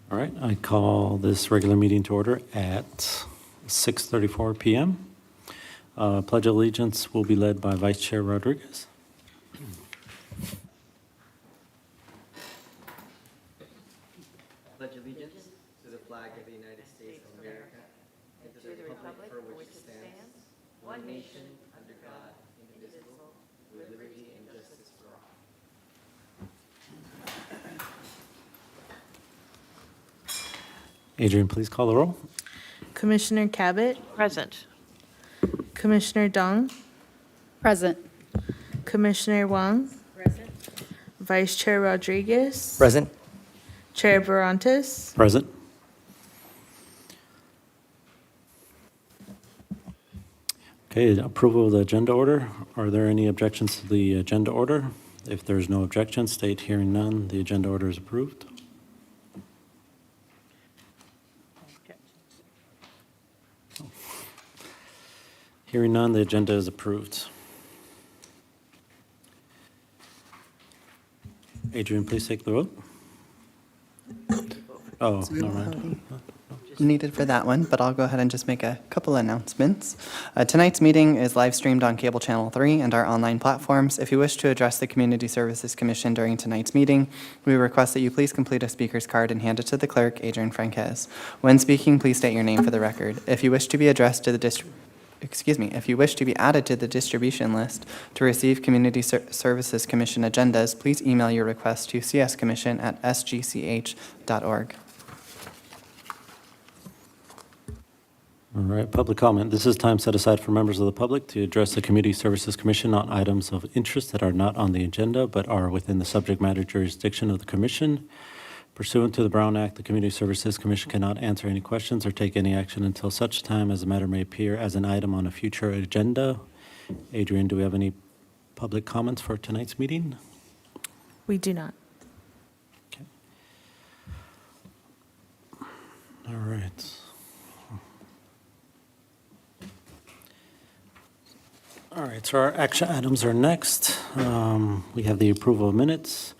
All right, I call this regular meeting to order at 6:34 p.m. Pledge of Allegiance will be led by Vice Chair Rodriguez. Pledge allegiance to the flag of the United States of America and to the republic for which it stands, one nation, under God, indivisible, with liberty and justice for all. Adrian, please call the roll. Commissioner Cabot, Present. Commissioner Dong, Present. Commissioner Wang, Present. Vice Chair Rodriguez, Present. Chair Barantes, Present. Okay, approval of the agenda order. Are there any objections to the agenda order? If there's no objection, state hearing none, the agenda order is approved. Hearing none, the agenda is approved. Adrian, please take the vote. Oh, no, right. Needed for that one, but I'll go ahead and just make a couple announcements. Tonight's meeting is live streamed on Cable Channel 3 and our online platforms. If you wish to address the Community Services Commission during tonight's meeting, we request that you please complete a speaker's card and hand it to the clerk, Adrian Franquez. When speaking, please state your name for the record. If you wish to be addressed to the if you wish to be added to the distribution list to receive Community Services Commission agendas, please email your request to cscommission@sgch.org. All right, public comment. This is time set aside for members of the public to address the Community Services Commission on items of interest that are not on the agenda but are within the subject matter jurisdiction of the Commission. Pursuant to the Brown Act, the Community Services Commission cannot answer any questions or take any action until such time as the matter may appear as an item on a future agenda. Adrian, do we have any public comments for tonight's meeting? we do not. Okay. All right. All right, so our action items are next. We have the approval of minutes.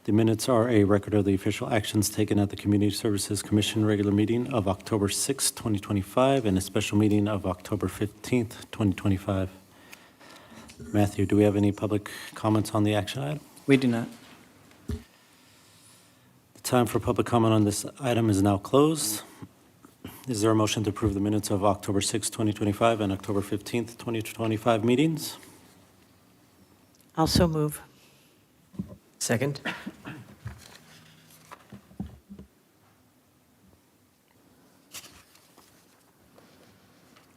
The minutes are a record of the official actions taken at the Community Services Commission regular meeting of October 6, 2025, and a special meeting of October 15th, 2025. Matthew, do we have any public comments on the action item? We do not. The time for public comment on this item is now closed. Is there a motion to approve the minutes of October 6, 2025 and October 15th, 2025 meetings? Also move. Second.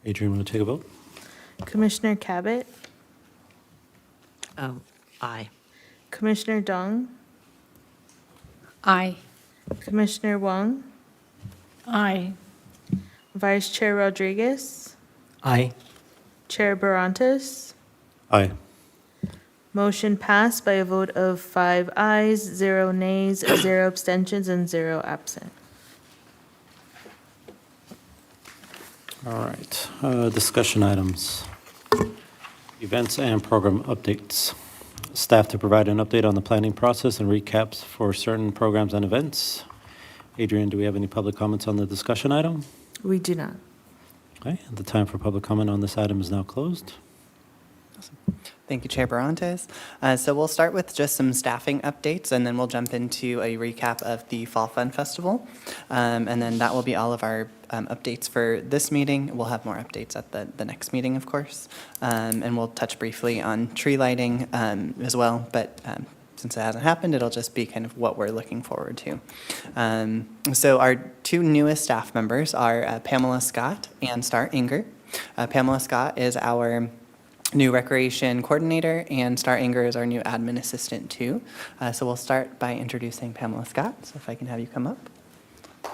Adrian, will you take a vote? Commissioner Cabot, Aye. Commissioner Dong, Aye. Commissioner Wang, Aye. Vice Chair Rodriguez, Aye. Chair Barantes. Aye. Motion passed by a vote of 5 ayes, 0 nays, 0 abstentions, and 0 absent. All right, discussion items. Events and program updates. Staff to provide an update on the planning process and recaps for certain programs and events. Adrian, do we have any public comments on the discussion item? We do not. Okay, the time for public comment on this item is now closed. Thank you, Chair Barantes. So we'll start with just some staffing updates, and then we'll jump into a recap of the Fall Fun Festival. And then that will be all of our updates for this meeting. We'll have more updates at the next meeting, of course. And we'll touch briefly on tree lighting as well, but since it hasn't happened, it'll just be kind of what we're looking forward to. So our two newest staff members are Pamela Scott and Star Inger. Pamela Scott is our new recreation coordinator, and Star Inger is our new admin assistant too. So we'll start by introducing Pamela Scott. So if I can have you come up. All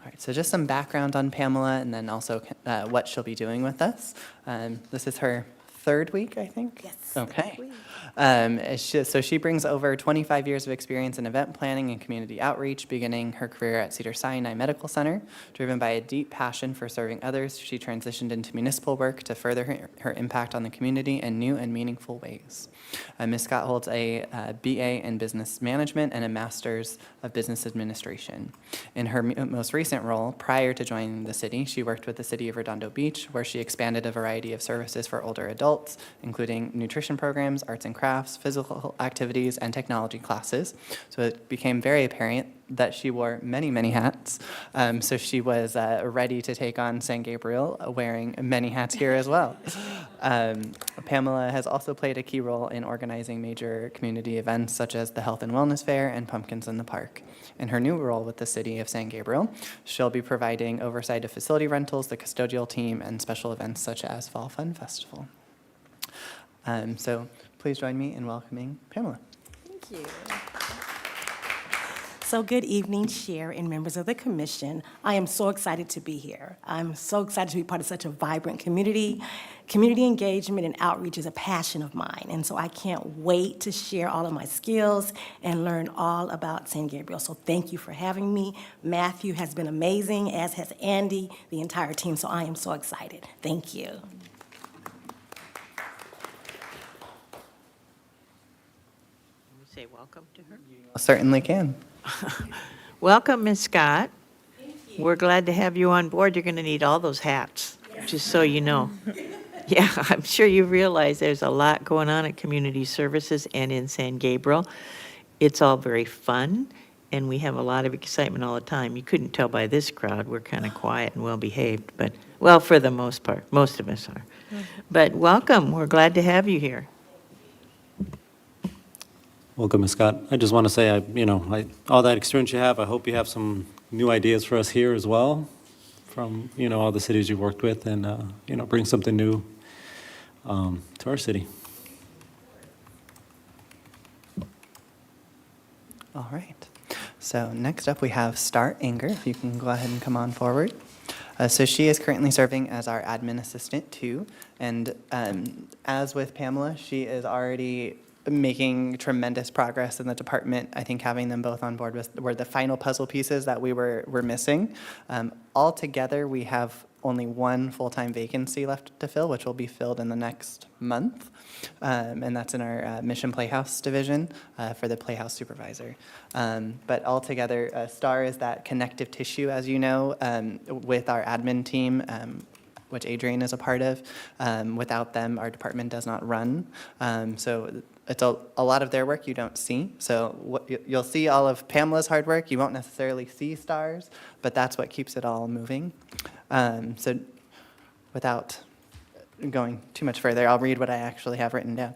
right, so just some background on Pamela, and then also what she'll be doing with us. This is her third week, I think? Yes. Okay. So she brings over 25 years of experience in event planning and community outreach, beginning her career at Cedars-Sinai Medical Center. Driven by a deep passion for serving others, she transitioned into municipal work to further her impact on the community in new and meaningful ways. Ms. Scott holds a BA in Business Management and a Master's of Business Administration. In her most recent role, prior to joining the city, she worked with the City of Redondo Beach, where she expanded a variety of services for older adults, including nutrition programs, arts and crafts, physical activities, and technology classes. So it became very apparent that she wore many, many hats. So she was ready to take on San Gabriel, wearing many hats here as well. Pamela has also played a key role in organizing major community events such as the Health and Wellness Fair and Pumpkins in the Park. In her new role with the City of San Gabriel, she'll be providing oversight of facility rentals, the custodial team, and special events such as Fall Fun Festival. So please join me in welcoming Pamela. Thank you. So good evening, Chair and members of the Commission. I am so excited to be here. I'm so excited to be part of such a vibrant community. Community engagement and outreach is a passion of mine, and so I can't wait to share all of my skills and learn all about San Gabriel. So thank you for having me. Matthew has been amazing, as has Andy, the entire team, so I am so excited. Thank you. Say welcome to her. Certainly can. Welcome, Ms. Scott. We're glad to have you on board. You're going to need all those hats, just so you know. Yeah, I'm sure you realize there's a lot going on at Community Services and in San Gabriel. It's all very fun, and we have a lot of excitement all the time. You couldn't tell by this crowd. We're kind of quiet and well-behaved, but, well, for the most part, most of us are. But welcome. We're glad to have you here. Welcome, Ms. Scott. I just want to say, all that experience you have, I hope you have some new ideas for us here as well from, all the cities you've worked with and, bring something new to our city. All right. So next up, we have Star Anger. If you can go ahead and come on forward. So she is currently serving as our admin assistant, too. And as with Pamela, she is already making tremendous progress in the department. I think having them both on board were the final puzzle pieces that we were missing. Altogether, we have only one full-time vacancy left to fill, which will be filled in the next month. And that's in our Mission Playhouse division for the Playhouse supervisor. But altogether, STAR is that connective tissue, as you know, with our admin team, which Adrian is a part of. Without them, our department does not run. So it's a lot of their work you don't see. So you'll see all of Pamela's hard work. You won't necessarily see STAR's, but that's what keeps it all moving. So without going too much further, I'll read what I actually have written down.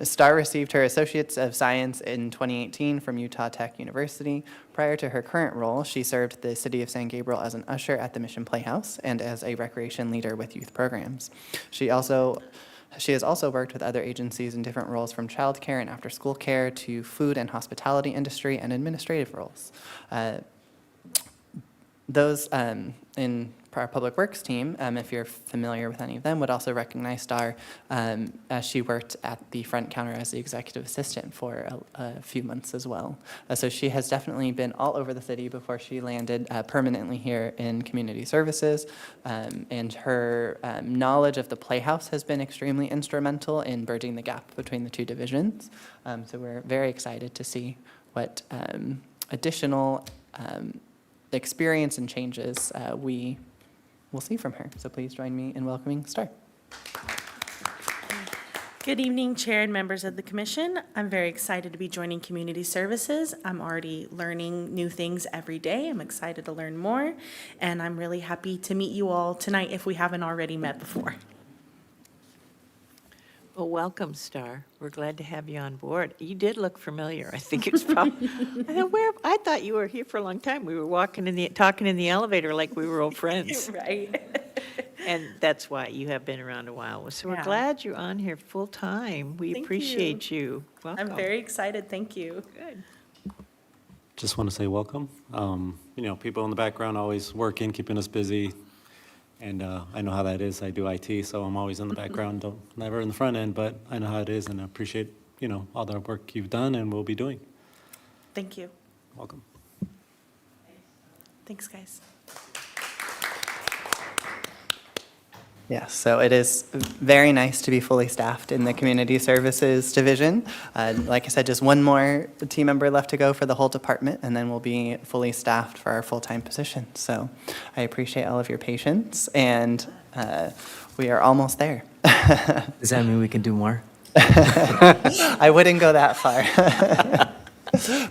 STAR received her Associates of Science in 2018 from Utah Tech University. Prior to her current role, she served the City of San Gabriel as an usher at the Mission Playhouse and as a recreation leader with youth programs. She has also worked with other agencies in different roles, from childcare and after-school care to food and hospitality industry and administrative roles. Those in our Public Works team, if you're familiar with any of them, would also recognize Star as she worked at the front counter as the executive assistant for a few months as well. So she has definitely been all over the city before she landed permanently here in Community Services. And her knowledge of the Playhouse has been extremely instrumental in bridging the gap between the two divisions. So we're very excited to see what additional experience and changes we will see from her. So please join me in welcoming Star. Good evening, Chair and members of the Commission. I'm very excited to be joining Community Services. I'm already learning new things every day. I'm excited to learn more, and I'm really happy to meet you all tonight if we haven't already met before. Well, welcome, Star. We're glad to have you on board. You did look familiar. I think it's probably, I thought you were here for a long time. We were talking in the elevator like we were old friends. Right. And that's why you have been around a while. So we're Yeah. glad you're on here full time. We Thank appreciate you. Welcome. I'm very excited. Thank you. Good. Just want to say welcome. People in the background always working, keeping us busy. And I know how that is. I do IT, so I'm always in the background, never in the front end, but I know how it is, and I appreciate, all the work you've done and will be doing. Thank you. Welcome. Thanks, guys. Yes, so it is very nice to be fully staffed in the Community Services Division. Like I said, just one more team member left to go for the whole department, and then we'll be fully staffed for our full-time position. So I appreciate all of your patience, and we are almost there. Does that mean we can do more? I wouldn't go that far.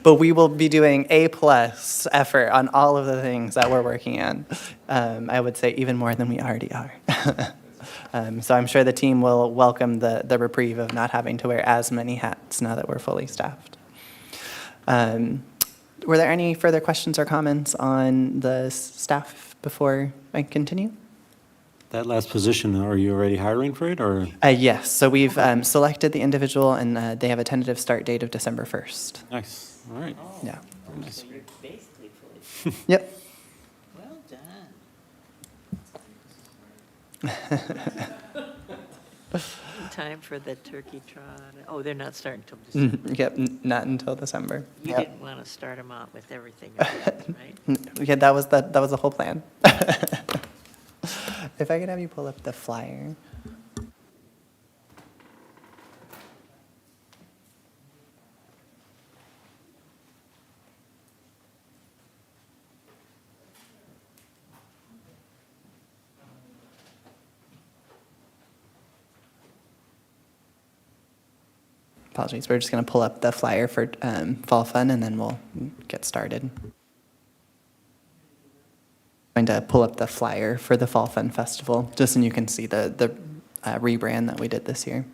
But we will be doing A+ effort on all of the things that we're working on. I would say even more than we already are. So I'm sure the team will welcome the reprieve of not having to wear as many hats now that we're fully staffed. Were there any further questions or comments on the staff before I continue? That last position, are you already hiring for it, or? Yes, so we've selected the individual, and they have a tentative start date of December 1st. Nice, all right. Yeah. So you're basically fully, Yep. well done. Time for the turkey trot. Oh, they're not starting until December. Yep, not until December. You Yep. didn't want to start them out with everything, right? Yeah, that was the whole plan. If I could have you pull up the flyer. Apologies, we're just going to pull up the flyer for Fall Fun, and then we'll get started. Going to pull up the flyer for the Fall Fun Festival, just so you can see the rebrand that we did this year.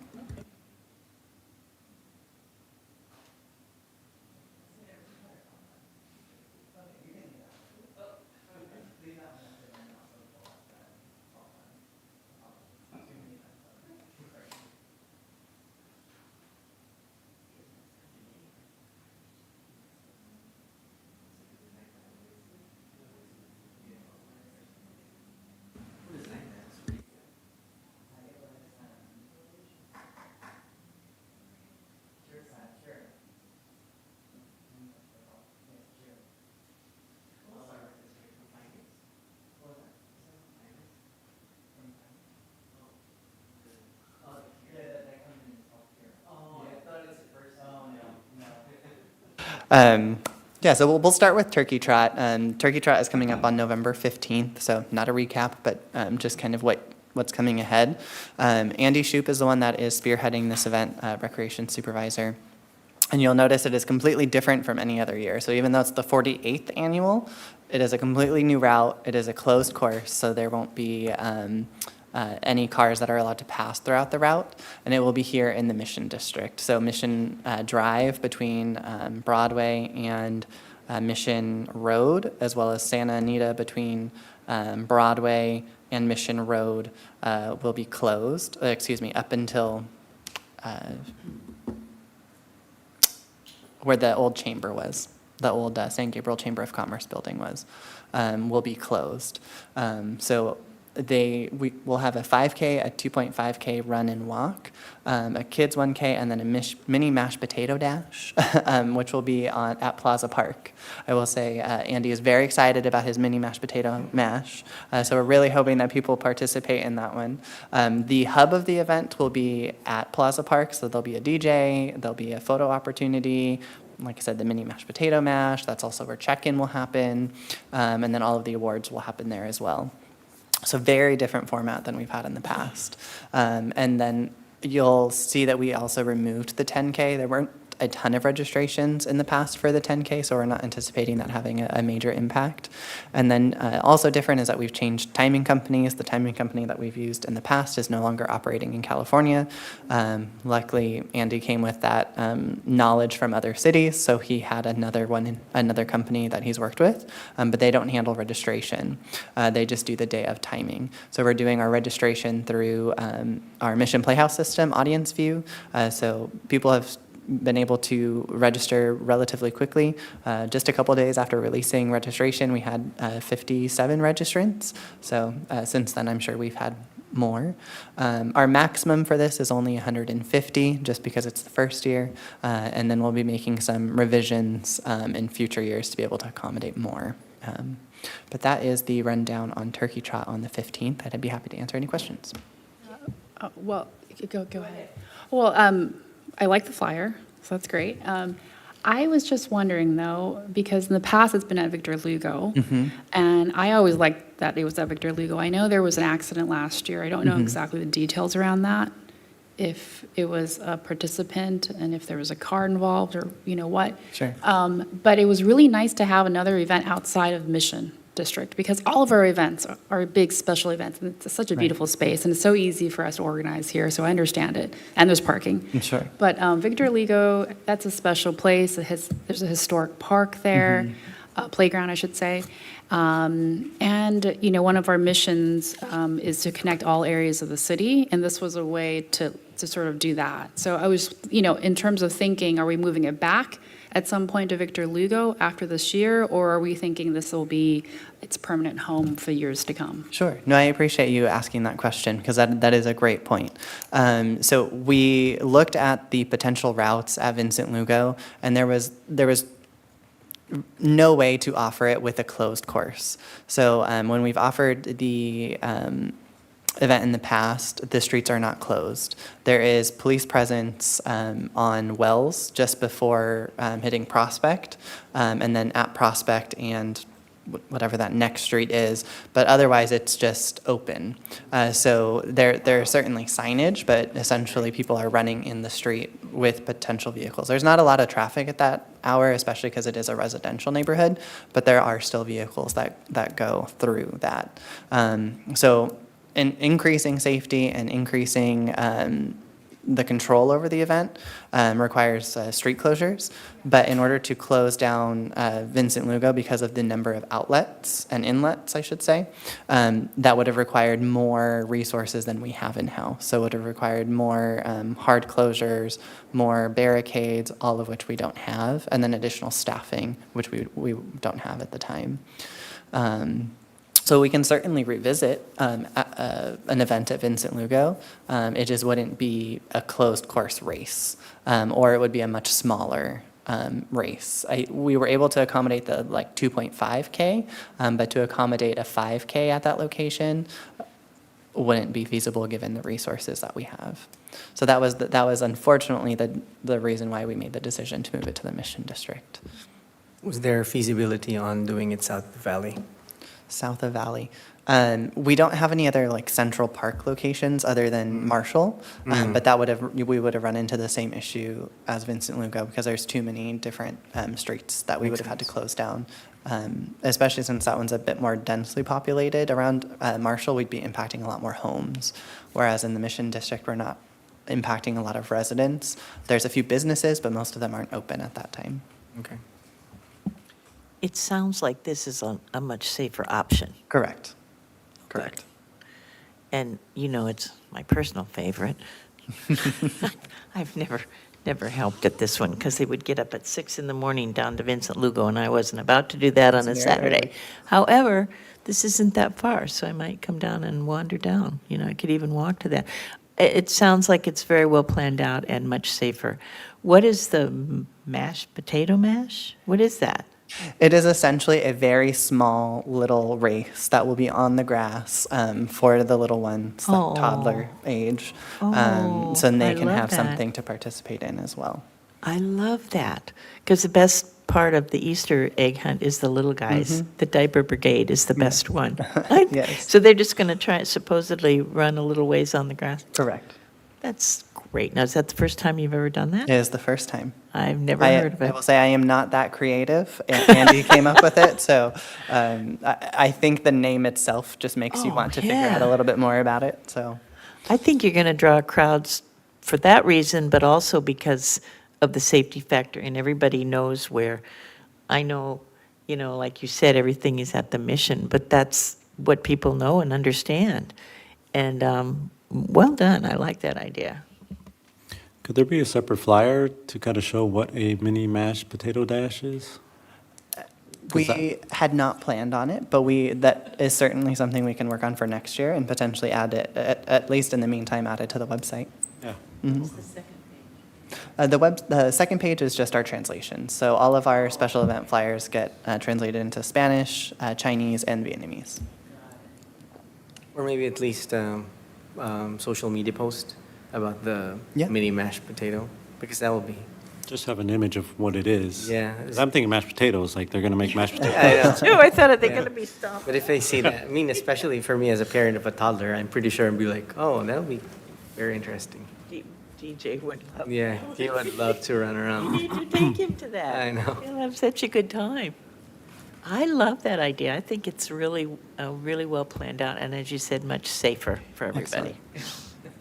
Yeah, so we'll start with Turkey Trot. Turkey Trot is coming up on November 15th, so not a recap, but just kind of what's coming ahead. Andy Shoup is the one that is spearheading this event, Recreation Supervisor. And you'll notice it is completely different from any other year. So even though it's the 48th annual, it is a completely new route. It is a closed course, so there won't be any cars that are allowed to pass throughout the route, and it will be here in the Mission District. So Mission Drive between Broadway and Mission Road, as well as Santa Anita between Broadway and Mission Road will be closed, up until where the old chamber was, the old St. Gabriel Chamber of Commerce building was, will be closed. So we will have a 5K, a 2.5K run and walk, a kids 1K, and then a mini mashed potato dash, which will be at Plaza Park. I will say Andy is very excited about his mini mashed potato mash, so we're really hoping that people participate in that one. The hub of the event will be at Plaza Park, so there'll be a DJ, there'll be a photo opportunity. Like I said, the mini mashed potato mash, that's also where check-in will happen, and then all of the awards will happen there as well. So very different format than we've had in the past. And then you'll see that we also removed the 10K. There weren't a ton of registrations in the past for the 10K, so we're not anticipating that having a major impact. And then also different is that we've changed timing companies. The timing company that we've used in the past is no longer operating in California. Luckily, Andy came with that knowledge from other cities, so he had another company that he's worked with, but they don't handle registration. They just do the day of timing. So we're doing our registration through our Mission Playhouse system, Audience View. So people have been able to register relatively quickly. Just a couple days after releasing registration, we had 57 registrants. So since then, I'm sure we've had more. Our maximum for this is only 150, just because it's the first year, and then we'll be making some revisions in future years to be able to accommodate more. But that is the rundown on Turkey Trot on the 15th. I'd be happy to answer any questions. Well, go ahead. Well, I like the flyer, so that's great. I was just wondering, though, because in the past it's been at Victor Lugo, and I always liked that it was at Victor Lugo. I know there was an accident last year. I don't know exactly the details around that, if it was a participant and if there was a car involved or you know what. Sure. But it was really nice to have another event outside of Mission District, because all of our events are big special events, and it's such a beautiful space, and it's so easy for us to organize here, so I understand it, and there's parking. Sure. But Victor Ligo, that's a special place. There's a historic park there, playground, I should say. And, you know, one of our missions is to connect all areas of the city, and this was a way to sort of do that. So I was, you know, in terms of thinking, are we moving it back at some point to Victor Lugo after this year, or are we thinking this will be its permanent home for years to come? Sure. No, I appreciate you asking that question, because that is a great point. So we looked at the potential routes at Vincent Lugo, and there was no way to offer it with a closed course. So when we've offered the event in the past, the streets are not closed. There is police presence on Wells just before hitting Prospect, and then at Prospect and whatever that next street is, but otherwise it's just open. So there are certainly signage, but essentially people are running in the street with potential vehicles. There's not a lot of traffic at that hour, especially because it is a residential neighborhood, but there are still vehicles that go through that. So in increasing safety and increasing the control over the event requires street closures. But in order to close down Vincent Lugo, because of the number of outlets and inlets, I should say, that would have required more resources than we have in-house. So it would have required more hard closures, more barricades, all of which we don't have, and then additional staffing, which we don't have at the time. So we can certainly revisit an event at Vincent Lugo. It just wouldn't be a closed course race, or it would be a much smaller race. We were able to accommodate the 2.5K, but to accommodate a 5K at that location wouldn't be feasible given the resources that we have. So that was unfortunately the reason why we made the decision to move it to the Mission District. Was there feasibility on doing it south of the valley? South of Valley. We don't have any other Central Park locations other than Marshall, but we would have run into the same issue as Vincent Lugo, because there's too many different streets that we would have had to close down. Especially since that one's a bit more densely populated. Around Marshall, we'd be impacting a lot more homes, whereas in the Mission District, we're not impacting a lot of residents. There's a few businesses, but most of them aren't open at that time. Okay. It sounds like this is a much safer option. Correct. Correct. And, you know, it's my personal favorite. I've never helped at this one, because they would get up at 6 a.m. down to Vincent Lugo, and I wasn't about to do that on a Saturday. However, this isn't that far, so I might come down and wander down. You know, I could even walk to that. It sounds like it's very well planned out and much safer. What is the potato mash? What is that? It is essentially a very small little race that will be on the grass for the little ones, toddler age. So then they I can love have that. something to participate in as well. I love that, because the best part of the Easter egg hunt is the little guys. The diaper brigade is the best one. Yes. So they're just going to supposedly run a little ways on the grass. Correct. That's great. Now, is that the first time you've ever done that? It is the first time. I've never heard of I it. will say I am not that creative. Andy came up with it, so I think the name itself just makes you want to figure out a little bit more about it. So I think you're going to draw crowds for that reason, but also because of the safety factor, and everybody knows where. I know, you know, like you said, everything is at the Mission, but that's what people know and understand. And well done. I like that idea. Could there be a separate flyer to kind of show what a mini mashed potato dash is? We had not planned on it, but that is certainly something we can work on for next year and potentially add it, at least in the meantime, add it to the website. Yeah. Mhm. The second page is just our translation. So all of our special event flyers get translated into Spanish, Chinese, and Vietnamese. Or maybe at least social media post about the Yeah. mini mashed potato, because that will be. Just have an image of what it is. Yeah. 'Cause I'm thinking mashed potatoes, like they're going to make mashed potatoes. I know. Oh, I thought they're Yeah. going to be stuffed. But if they see that, I mean, especially for me as a parent of a toddler, I'm pretty sure I'd be like, oh, that'll be very interesting. DJ would love. Yeah, he would love to run You around. need to take him to that. I know. He'll have such a good time. I love that idea. I think it's really, really well planned out, and as you said, much safer for everybody.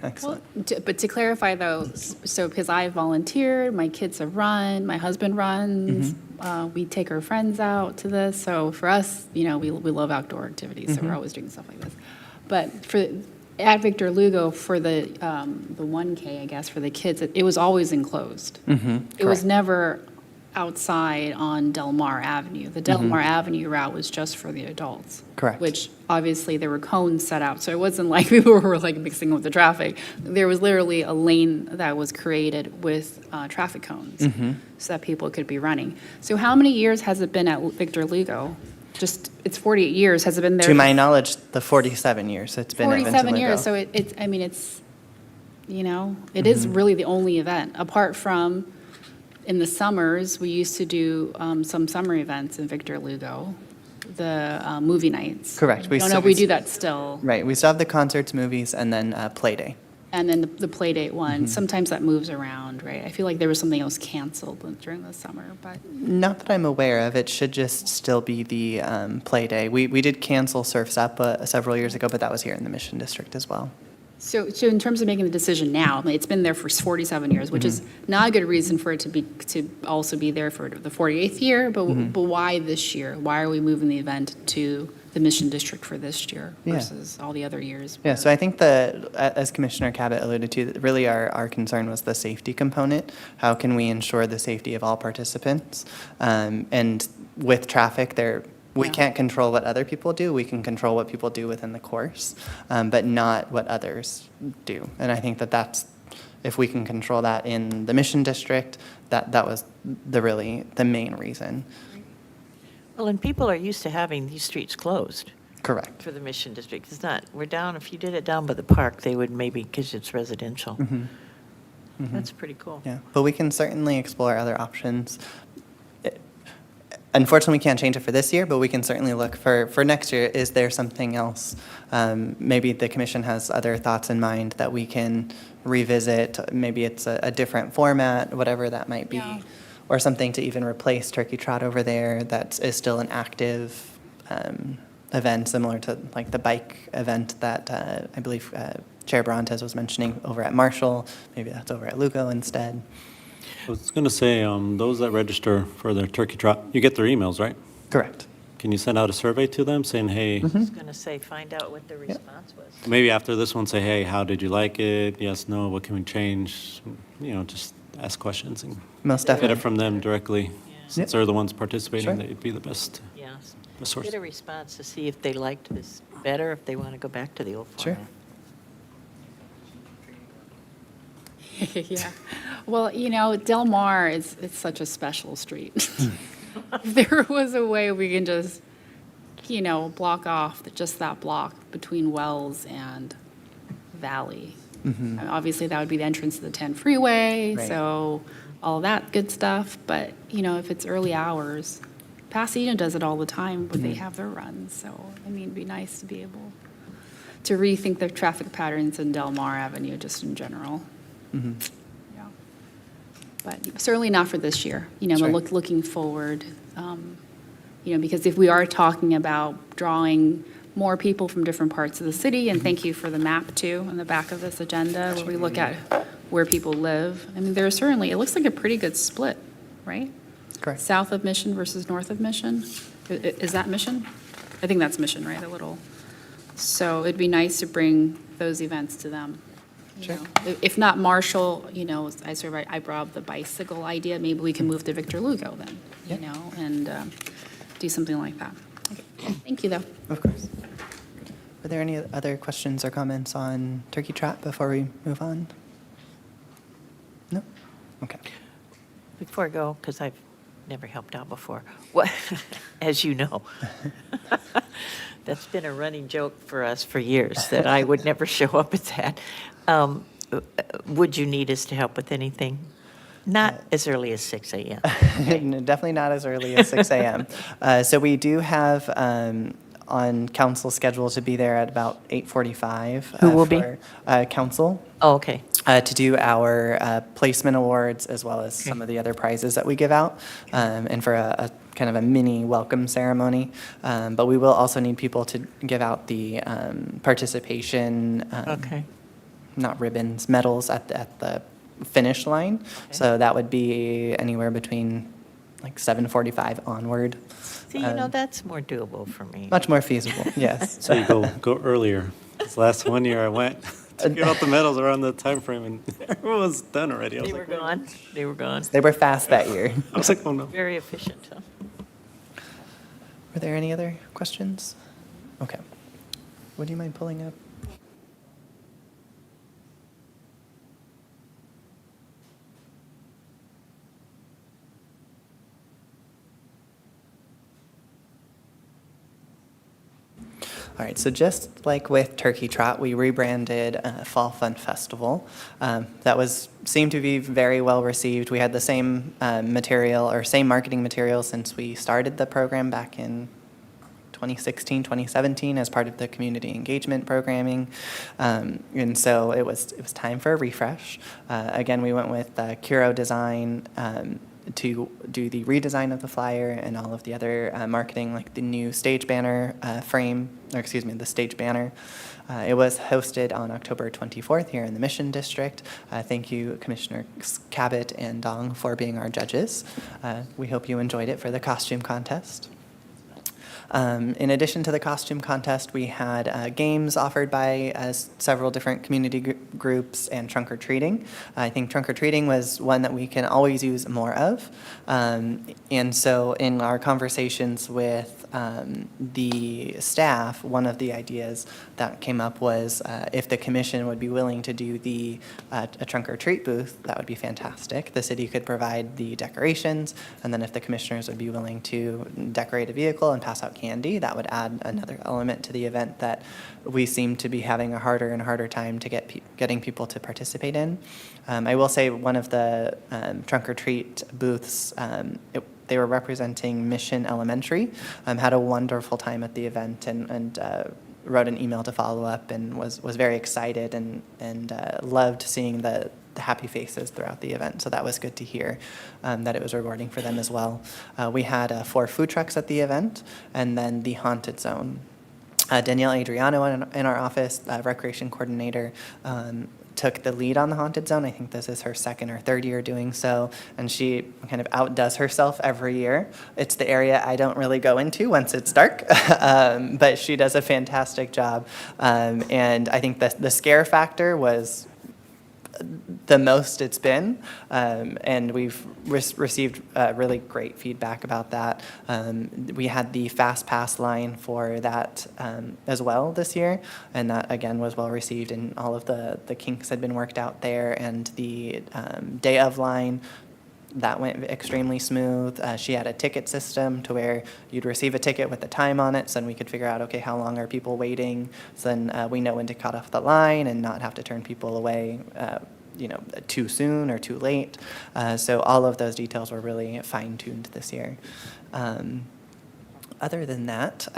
Excellent. But to clarify though, so because I volunteered, my kids have run, my husband runs, we take our friends out to this. So for us, we love outdoor activities, so we're always doing stuff like this. But at Victor Lugo, for the 1K, I guess, for the kids, it was always enclosed. It was never outside on Del Mar Avenue. The Del Mar Avenue route was just for the adults. Correct. Which obviously there were cones set out, so it wasn't like people were like mixing with the traffic. There was literally a lane that was created with traffic cones so that people could be running. So how many years has it been at Victor Lugo? It's 48 years. Has it been there? To my knowledge, the 47 years it's been at 47 Vincent years, Lugo. so it is really the only event, apart from in the summers, we used to do some summer events in Victor Lugo, the movie nights. Correct. I don't know if we do that still. Right, we still have the concerts, movies, and then Play Day. And then the play date one, sometimes that moves around, right? I feel like there was something else canceled during the summer, but. Not that I'm aware of. It should just still be the Play Day. We did cancel Surf's Up several years ago, but that was here in the Mission District as well. So in terms of making the decision now, I mean, it's been there for 47 years, which is not a good reason for it to also be there for the 48th year, but why this year? Why are we moving the event to the Mission District for this year versus all the other years? Yeah, so I think as Commissioner Cabot alluded to, really our concern was the safety component. How can we ensure the safety of all participants? And with traffic, we can't control what other people do. We can control what people do within the course, but not what others do. And I think that's, if we can control that in the Mission District, that was the main reason. Well, and people are used to having these streets closed Correct. for the Mission District. It's not, if you did it down by the park, they would maybe, because it's residential. That's pretty cool. Yeah, but we can certainly explore other options. Unfortunately, we can't change it for this year, but we can certainly look for next year. Is there something else? Maybe the commission has other thoughts in mind that we can revisit. Maybe it's a different format, whatever that might be. Yeah. Or something to even replace Turkey Trot over there that is still an active event, similar to like the bike event that I believe Chair Barantes was mentioning over at Marshall. Maybe that's over at Lugo instead. I was going to say, those that register for their turkey trot, you get their emails, right? Correct. Can you send out a survey to them saying, hey, I was going to say, find out what the response was. maybe after this one, say, hey, how did you like it? Yes, no, what can we change? Just ask questions and Most get it definitely. from them directly. Since they're the ones participating, Sure. they'd be the best Yeah. source. Get a response to see if they liked this better, if they want to go back to the old Sure. format. Yeah. Well, Del Mar it's such a special street. If there was a way we can just, block off just that block between Wells and Valley. Obviously, that would be the entrance to the 10 freeway, Right. so all that good stuff. But, if it's early hours, Pasadena does it all the time, but they have their runs. So, it'd be nice to be able to rethink the traffic patterns in Del Mar Avenue just in general. Yeah. But certainly not for this year, Sure. but looking forward, because if we are talking about drawing more people from different parts of the city, and thank you for the map too, on the back of this agenda, where we look at where people live. There's certainly, it looks like a pretty good split, right? Correct. South of Mission versus north of Mission. Is that Mission? I think that's Mission, right? So it'd be nice to bring those events to them. you know. If not Marshall, you know, I brought up the bicycle idea, maybe we can move to Victor Lugo then, you know, and do something like that. Okay. Thank you, though. Of course. Are there any other questions or comments on Turkey Trot before we move on? No? Okay. Before I go, because I've never helped out before, what, as you know, that's been a running joke for us for years, that I would never show up at that. Would you need us to help with anything? Not as early as 6 a.m. Definitely not as early as 6 a.m. So we do have on council schedule to be there at about 8:45. Who will be? Council. Oh, okay. To do our placement awards as well as some of the other prizes that we give out, and for a kind of a mini welcome ceremony. But we will also need people to give out the participation, Okay. not ribbons, medals at the finish line. So that would be anywhere between like 7:45 onward. See, you know, that's more doable for me. Much more feasible, yes. So you go earlier. This last one year I went to give out the medals around the time frame, and everyone was done already. I was They were like, gone. They were gone. They were fast that year. I was like, oh no. Very efficient, huh? Were there any other questions? Okay. Would you mind pulling up? All right, so just like with Turkey Trot, we rebranded Fall Fun Festival. That seemed to be very well received. We had the same material or same marketing material since we started the program back in 2016, 2017 as part of the community engagement programming. And so it was time for a refresh. Again, we went with Curo Design to do the redesign of the flyer and all of the other marketing, like the new stage banner the stage banner. It was hosted on October 24th here in the Mission District. Thank you, Commissioners Cabot and Dong, for being our judges. We hope you enjoyed it for the costume contest. In addition to the costume contest, we had games offered by several different community groups and trunk or treating. I think trunk or treating was one that we can always use more of. And so in our conversations with the staff, one of the ideas that came up was if the commission would be willing to do a trunk or treat booth, that would be fantastic. The city could provide the decorations, and then if the commissioners would be willing to decorate a vehicle and pass out candy, that would add another element to the event that we seem to be having a harder and harder time to getting people to participate in. I will say one of the trunk or treat booths, they were representing Mission Elementary, had a wonderful time at the event and wrote an email to follow up and was very excited and loved seeing the happy faces throughout the event. So that was good to hear that it was rewarding for them as well. We had 4 food trucks at the event, and then the Haunted Zone. Danielle Adriano in our office, recreation coordinator, took the lead on the Haunted Zone. I think this is her 2nd or 3rd year doing so, and she kind of outdoes herself every year. It's the area I don't really go into once it's dark, but she does a fantastic job. And I think the scare factor was the most it's been, and we've received really great feedback about that. We had the Fast Pass line for that as well this year, and that again was well received, and all of the kinks had been worked out there, and the day of line, that went extremely smooth. She had a ticket system to where you'd receive a ticket with the time on it, so then we could figure out, okay, how long are people waiting? So then we know when to cut off the line and not have to turn people away too soon or too late. So all of those details were really fine-tuned this year. Other than that,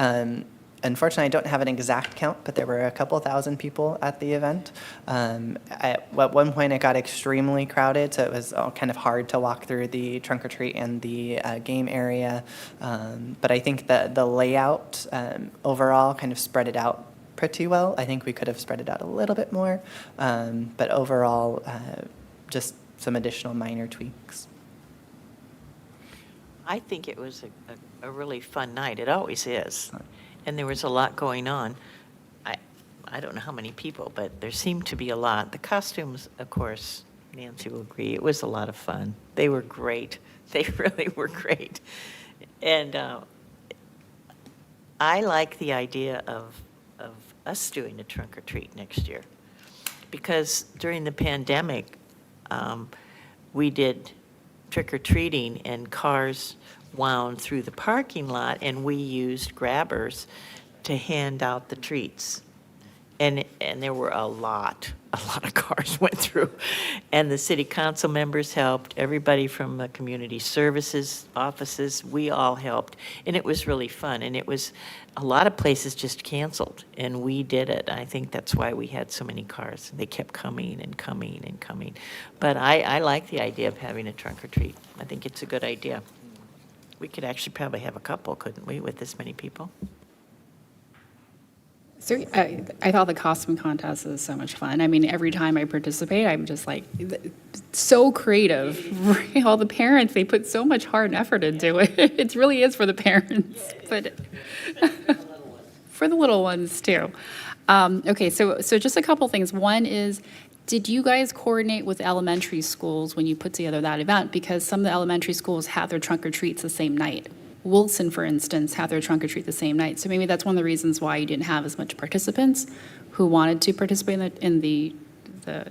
unfortunately, I don't have an exact count, but there were a couple thousand people at the event. At one point, it got extremely crowded, so it was kind of hard to walk through the trunk or treat and the game area. But I think the layout overall kind of spread it out pretty well. I think we could have spread it out a little bit more, but overall, just some additional minor tweaks. I think it was a really fun night. It always is. And there was a lot going on. I don't know how many people, but there seemed to be a lot. The costumes, of course, Nancy will agree, it was a lot of fun. They were great. They really were great. And I like the idea of us doing a trunk or treat next year. Because during the pandemic, we did trick or treating and cars wound through the parking lot and we used grabbers to hand out the treats. And there were a lot of cars went through. And the city council members helped, everybody from the community services offices, we all helped. And it was really fun. And it was, a lot of places just canceled, and we did it. I think that's why we had so many cars. They kept coming and coming and coming. But I like the idea of having a trunk or treat. I think it's a good idea. We could actually probably have a couple, couldn't we, with this many people? So I thought the costume contest is so much fun. I mean, every time I participate, I'm just like, so creative. Right? All the parents, they put so much heart and effort into it. It really is for the parents, but for the little ones too. Okay, so just a couple things. One is, did you guys coordinate with elementary schools when you put together that event? Because some of the elementary schools have their trunk or treats the same night. Wilson, for instance, had their trunk or treat the same night. So maybe that's one of the reasons why you didn't have as much participants who wanted to participate in the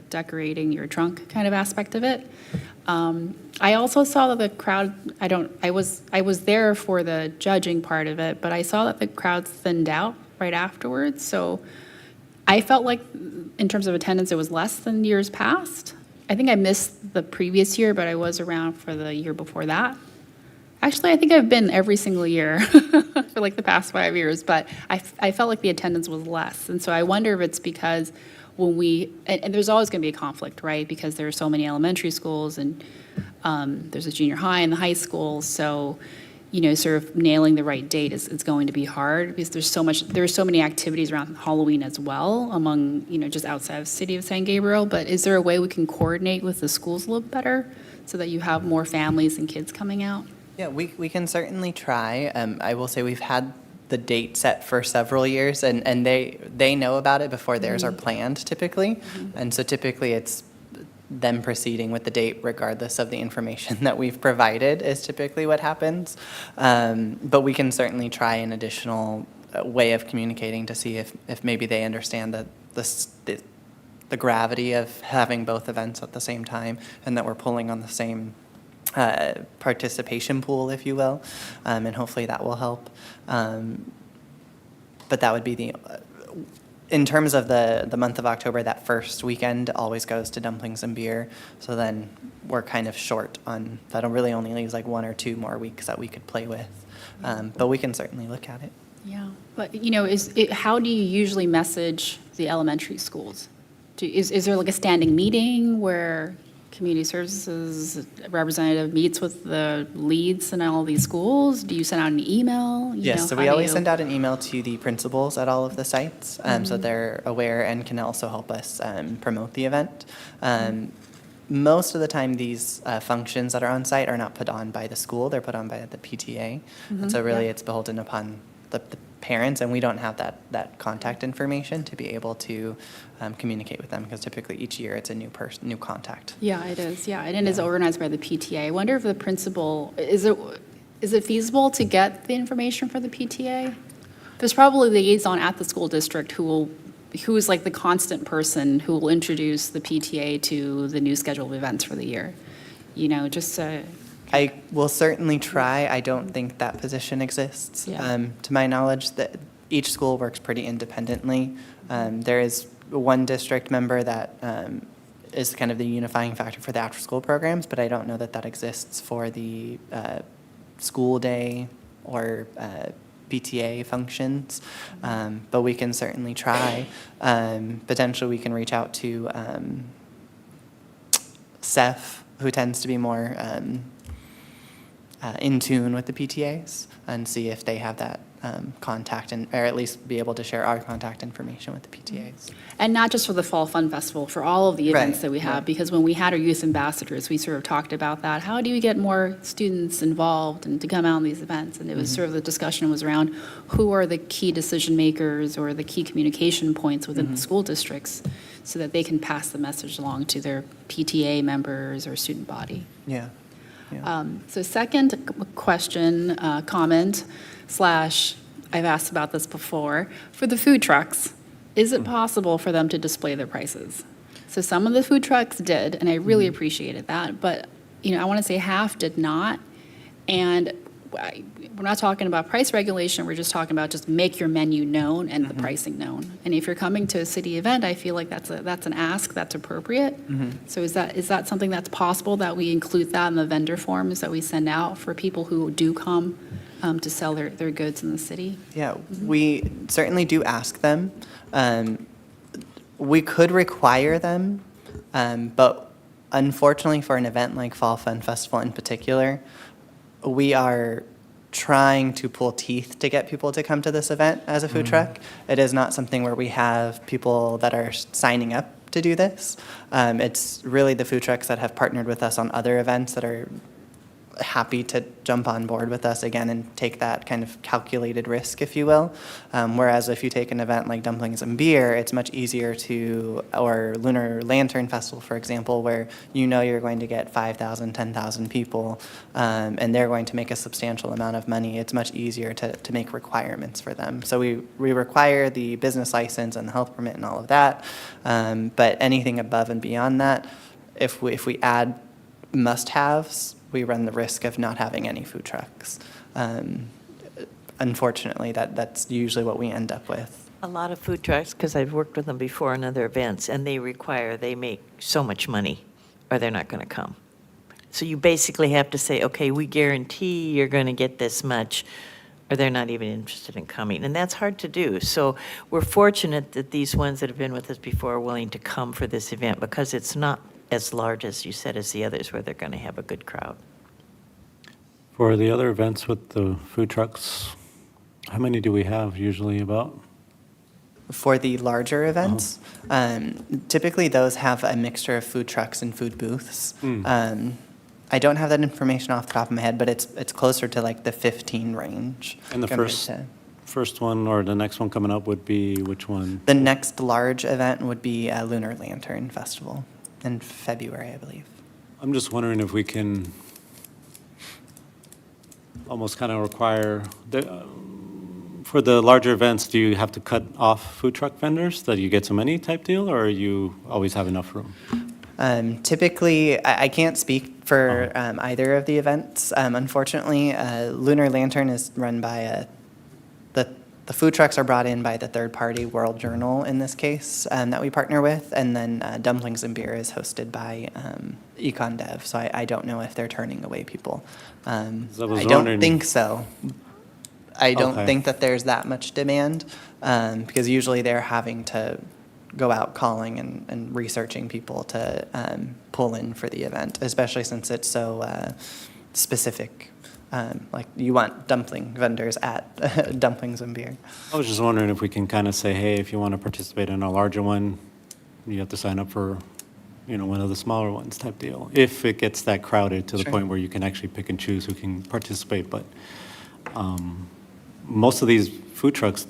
decorating your trunk kind of aspect of it. I also saw that the crowd, I was there for the judging part of it, but I saw that the crowd thinned out right afterwards. So I felt like in terms of attendance, it was less than years past. I think I missed the previous year, but I was around for the year before that. Actually, I think I've been every single year for like the past 5 years, but I felt like the attendance was less. And so I wonder if it's because when and there's always going to be a conflict, right? Because there are so many elementary schools and there's a junior high and the high school. So, sort of nailing the right date is going to be hard because there's so many activities around Halloween as well among, just outside of the city of San Gabriel. But is there a way we can coordinate with the schools a little better so that you have more families and kids coming out? Yeah, we can certainly try. I will say we've had the date set for several years, and they know about it before theirs are planned typically. And so typically it's them proceeding with the date regardless of the information that we've provided is typically what happens. But we can certainly try an additional way of communicating to see if maybe they understand that the gravity of having both events at the same time and that we're pulling on the same participation pool, if you will, and hopefully that will help. But that would be in terms of the month of October, that first weekend always goes to dumplings and beer. So then we're kind of short on, that really only leaves like 1 or 2 more weeks that we could play with. But we can certainly look at it. Yeah, but how do you usually message the elementary schools? Is there like a standing meeting where community services representative meets with the leads in all these schools? Do you send out an email? Yes, so we always send out an email to the principals at all of the sites, so they're aware and can also help us promote the event. Most of the time, these functions that are on site are not put on by the school, they're put on by the PTA. And so really it's beholden upon the parents, and we don't have that contact information to be able to communicate with them, because typically each year it's a new contact. Yeah, it is. Yeah, and it is organized by the PTA. I wonder if the principal, is it feasible to get the information for the PTA? There's probably a liaison at the school district who is like the constant person who will introduce the PTA to the new schedule of events for the year. I will certainly try. I don't think that position exists. Yeah. To my knowledge, that each school works pretty independently. There is one district member that is kind of the unifying factor for the after-school programs, but I don't know that exists for the school day or PTA functions. But we can certainly try. Potentially we can reach out to Seth, who tends to be more in tune with the PTAs, and see if they have that contact or at least be able to share our contact information with the PTAs. And not just for the Fall Fun Festival, for all of the events Right, that we have, right. because when we had our youth ambassadors, we sort of talked about that. How do you get more students involved and to come out on these events? And it was sort of the discussion was around who are the key decision makers or the key communication points within the school districts so that they can pass the message along to their PTA members or student body. Yeah. Yeah. So second question, comment, / I've asked about this before, for the food trucks, is it possible for them to display their prices? So some of the food trucks did, and I really appreciated that, but, I want to say half did not. And we're not talking about price regulation, we're just talking about just make your menu known and the pricing known. And if you're coming to a city event, I feel like that's an ask that's appropriate. So is that something that's possible, that we include that in the vendor forms that we send out for people who do come to sell their goods in the city? Yeah, we certainly do ask them. We could require them, but unfortunately for an event like Fall Fun Festival in particular, we are trying to pull teeth to get people to come to this event as a food truck. It is not something where we have people that are signing up to do this. It's really the food trucks that have partnered with us on other events that are happy to jump on board with us again and take that kind of calculated risk, if you will. Whereas if you take an event like Dumplings and Beer, it's much easier or Lunar Lantern Festival, for example, where you're going to get 5,000, 10,000 people, and they're going to make a substantial amount of money. It's much easier to make requirements for them. So we require the business license and the health permit and all of that, but anything above and beyond that, if we add must-haves, we run the risk of not having any food trucks. Unfortunately, that's usually what we end up with. A lot of food trucks, because I've worked with them before in other events, and they make so much money, or they're not going to come. So you basically have to say, okay, we guarantee you're going to get this much, or they're not even interested in coming. And that's hard to do. So we're fortunate that these ones that have been with us before are willing to come for this event, because it's not as large, as you said, as the others, where they're going to have a good crowd. For the other events with the food trucks, how many do we have usually about? For the larger events, typically those have a mixture of food trucks and food booths. I don't have that information off the top of my head, but it's closer to like the 15 range. And the compared first to- first one or the next one coming up would be which one? The next large event would be a Lunar Lantern Festival in February, I believe. I'm just wondering if we can almost kind of require, for the larger events, do you have to cut off food truck vendors that you get so many type deal, or you always have enough room? Typically, I can't speak for either of the events. Unfortunately, Lunar Lantern is run by the food trucks are brought in by the third-party World Journal in this case that we partner with, and then Dumplings and Beer is hosted by Econ Dev. So I don't know if they're turning away people. I don't wondering- think so. I don't Okay. think that there's that much demand because usually they're having to go out calling and researching people to pull in for the event, especially since it's so specific. Like you want dumpling vendors at Dumplings and Beer. I was just wondering if we can kind of say, hey, if you want to participate in a larger one, you have to sign up for, one of the smaller ones type deal. If it gets that crowded to the Sure. point where you can actually pick and choose who can participate. But most of these food trucks,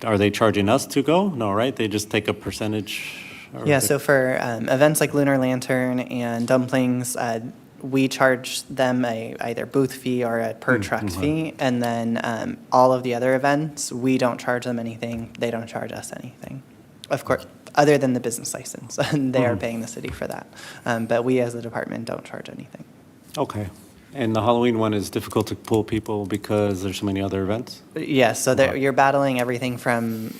are they charging us to go? No, right? They just take a percentage? Or Yeah, so for events like Lunar Lantern and Dumplings, we charge them either booth fee or a per truck fee, and then all of the other events, we don't charge them anything, they don't charge us anything. Of course, other than the business license, and they are paying the city for that. But we as a department don't charge anything. Okay. And the Halloween one is difficult to pull people because there's so many other events? Yes, so you're battling everything from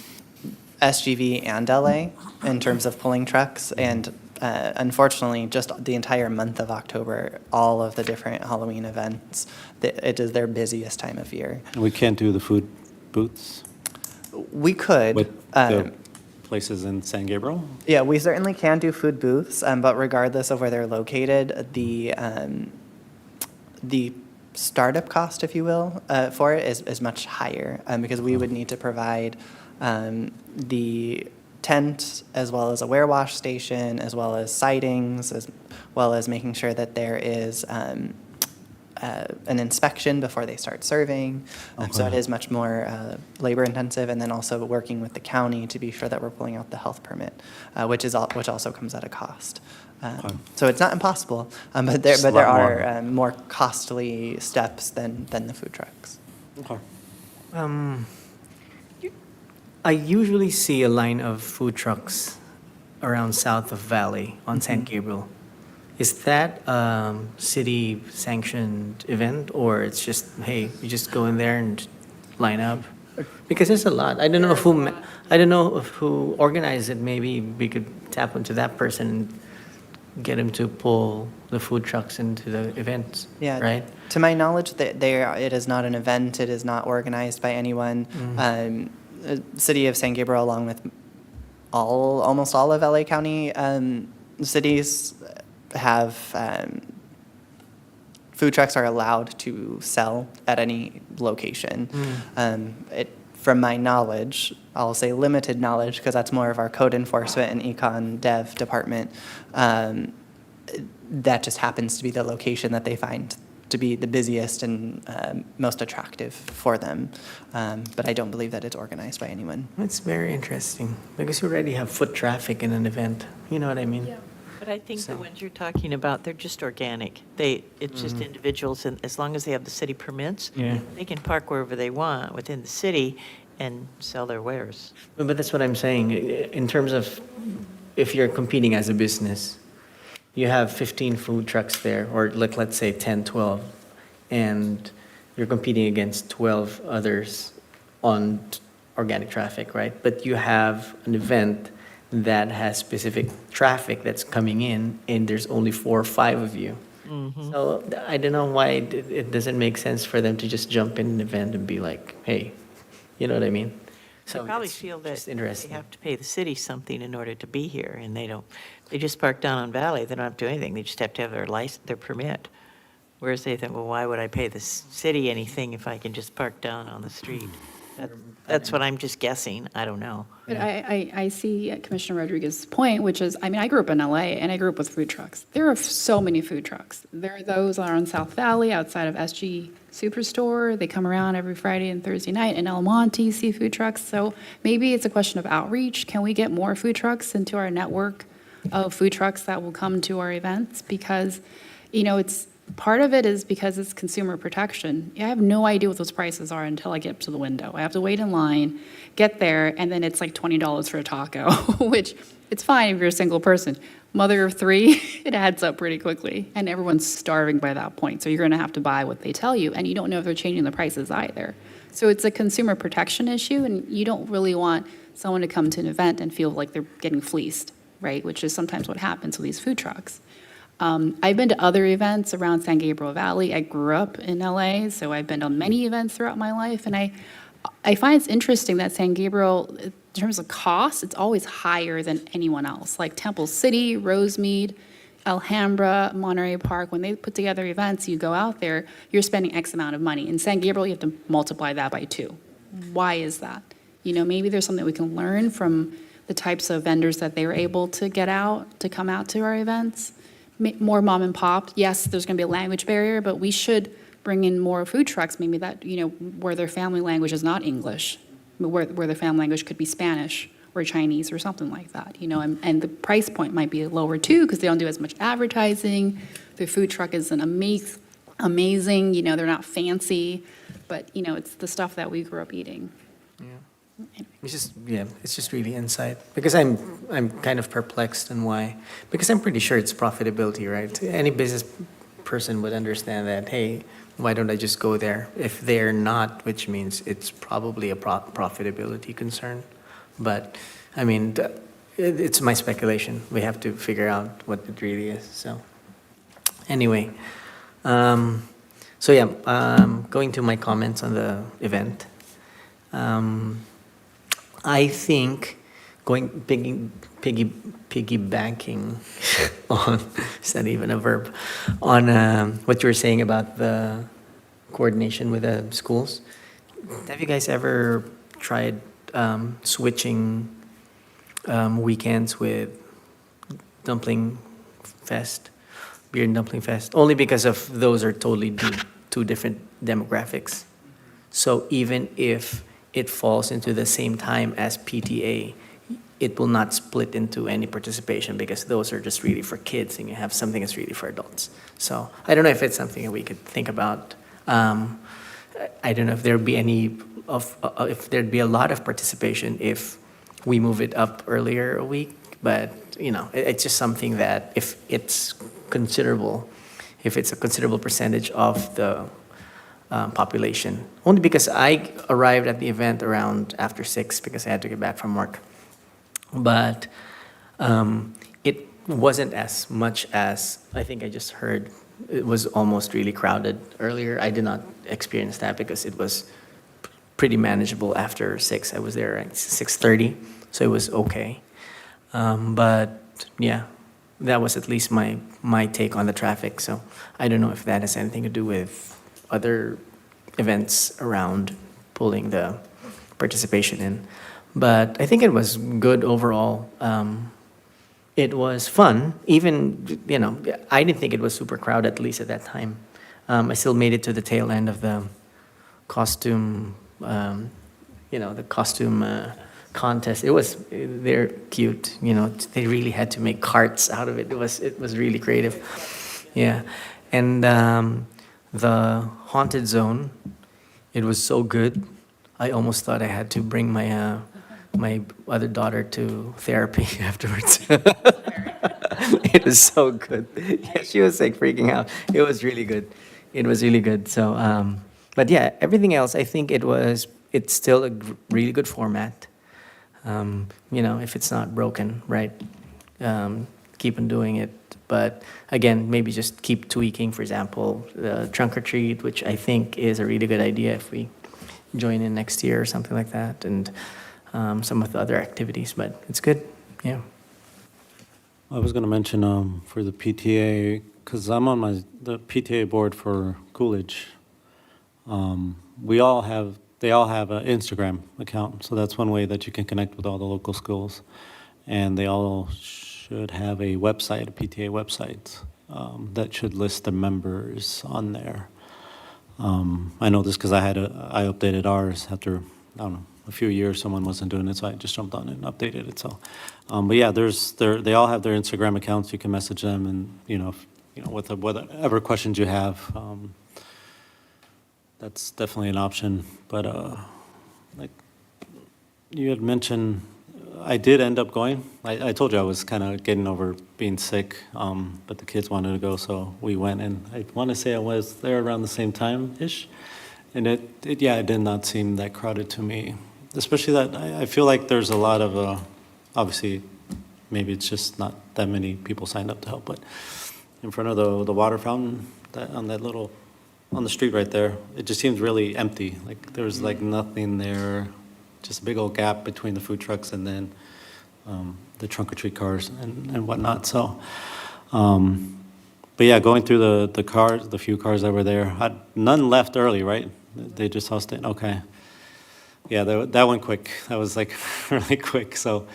SGV and LA in terms of pulling trucks, and unfortunately, just the entire month of October, all of the different Halloween events, it is their busiest time of year. And we can't do the food booths We could. with the places in San Gabriel? Yeah, we certainly can do food booths, but regardless of where they're located, the startup cost, if you will, for it is much higher, because we would need to provide the tent, as well as a warewash station, as well as sightings, as well as making sure that there is an inspection before they start serving. So it is much more labor intensive, and then also working with the county to be sure that we're pulling out the health permit, which also comes at a cost. So it's not impossible, but Just a there lot are more costly steps than the food trucks. Okay. I usually see a line of food trucks around south of Valley on San Gabriel. Is that city sanctioned event, or it's just, hey, you just go in there and line up? Because there's a lot. I don't know who organized it. Maybe we could tap into that person and get him to pull the food trucks into the events. Yeah. Right. To my knowledge, it is not an event. It is not organized by anyone. City of San Gabriel, along with almost all of LA County cities, have food trucks are allowed to sell at any location. From my knowledge, I'll say limited knowledge, because that's more of our code enforcement and econ dev department, that just happens to be the location that they find to be the busiest and most attractive for them. But I don't believe that it's organized by anyone. That's very interesting, because you already have foot traffic in an event. You know what I mean? But I think the So- ones you're talking about, they're just organic. It's just individuals, and as long as they have the city permits, Yeah. they can park wherever they want within the city and sell their wares. But that's what I'm saying. In terms of if you're competing as a business, you have 15 food trucks there, or let's say 10, 12, and you're competing against 12 others on organic traffic, right? But you have an event that has specific traffic that's coming in, and there's only 4 or 5 of you. So I don't know why it doesn't make sense for them to just jump in an event and be like, hey, you know what I mean? They So probably it's feel that just they interesting. have to pay the city something in order to be here, and they don't. They just park down on Valley, they don't have to do anything, they just have to have their their permit. Whereas they think, well, why would I pay the city anything if I can just park down on the street? That's what I'm just guessing, I don't know. But I see Commissioner Rodriguez's point, which is, I mean, I grew up in LA and I grew up with food trucks. There are so many food trucks. There are those that are on South Valley outside of SG Superstore. They come around every Friday and Thursday night. In El Monte, see food trucks. So maybe it's a question of outreach. Can we get more food trucks into our network of food trucks that will come to our events? Because, it's part of it is because it's consumer protection. I have no idea what those prices are until I get up to the window. I have to wait in line, get there, and then it's like $20 for a taco, which it's fine if you're a single person. Mother of 3, it adds up pretty quickly, and everyone's starving by that point. So you're going to have to buy what they tell you, and you don't know if they're changing the prices either. So it's a consumer protection issue, and you don't really want someone to come to an event and feel like they're getting fleeced, right? Which is sometimes what happens with these food trucks. I've been to other events around San Gabriel Valley. I grew up in LA, so I've been to many events throughout my life, and I find it's interesting that San Gabriel, in terms of cost, it's always higher than anyone else. Like Temple City, Rosemead, Alhambra, Monterey Park, when they put together events, you go out there, you're spending X amount of money. In San Gabriel, you have to multiply that by 2. Why is that? Maybe there's something we can learn from the types of vendors that they were able to get out, to come out to our events. More mom and pop. Yes, there's going to be a language barrier, but we should bring in more food trucks, maybe that, where their family language is not English, but where their family language could be Spanish or Chinese or something like that, and the price point might be lower too, because they don't do as much advertising. Their food truck isn't amazing, they're not fancy, but, it's the stuff that we grew up eating. It's just really insight, because I'm kind of perplexed on why, because I'm pretty sure it's profitability, right? Any business person would understand that, hey, why don't I just go there? If they're not, which means it's probably a profitability concern. But, I mean, it's my speculation. We have to figure out what it really is, so. Anyway, going to my comments on the event. I think piggybacking on, is that even a verb, on what you were saying about the coordination with the schools. Have you guys ever tried switching weekends with Dumpling Fest, Beer and Dumpling Fest? Only because of those are totally two different demographics. So even if it falls into the same time as PTA, it will not split into any participation because those are just really for kids and you have something that's really for adults. So I don't know if it's something that we could think about. I don't know if there'd be if there'd be a lot of participation if we move it up earlier a week, but it's just something that if it's a considerable percentage of the population. Only because I arrived at the event around after 6 because I had to get back from work. But it wasn't as much as I think I just heard. It was almost really crowded earlier. I did not experience that because it was pretty manageable after 6. I was there at 6:30, so it was okay. But yeah, that was at least my take on the traffic. So I don't know if that has anything to do with other events around pulling the participation in. But I think it was good overall. It was fun. Even, I didn't think it was super crowded, at least at that time. I still made it to the tail end of the costume, the costume contest. They're cute. They really had to make carts out of it. It was really creative. Yeah. And the haunted zone, it was so good. I almost thought I had to bring my other daughter to therapy afterwards. It was so good. Yeah, she was like freaking out. It was really good. It was really good. So, but yeah, everything else, I think it's still a really good format. If it's not broken, right? Keep on doing it. But again, maybe just keep tweaking. For example, the trunk or treat, which I think is a really good idea if we join in next year or something like that, and some of the other activities. But it's good, yeah. I was going to mention for the PTA, because I'm on the PTA board for Coolidge. They all have an Instagram account, so that's one way that you can connect with all the local schools. And they all should have a website, a PTA website, that should list the members on there. I know this because I updated ours after, I don't know, a few years someone wasn't doing it, so I just jumped on it and updated it. So, but yeah, they all have their Instagram accounts. You can message them, and with whatever questions you have, that's definitely an option. But like you had mentioned, I did end up going. I told you I was kind of getting over being sick, but the kids wanted to go, so we went. And I want to say I was there around the same time-ish. And it did not seem that crowded to me. Especially that I feel like there's a lot of, obviously, maybe it's just not that many people signed up to help, but in front of the water fountain, on the street right there, it just seems really empty. Like there's like nothing there, just a big old gap between the food trucks and then the trunk or treat cars and whatnot. So, but yeah, going through the cars, the few cars that were there, none left early, right? They just all stayed. Okay. Yeah, that went quick. That was like really quick. So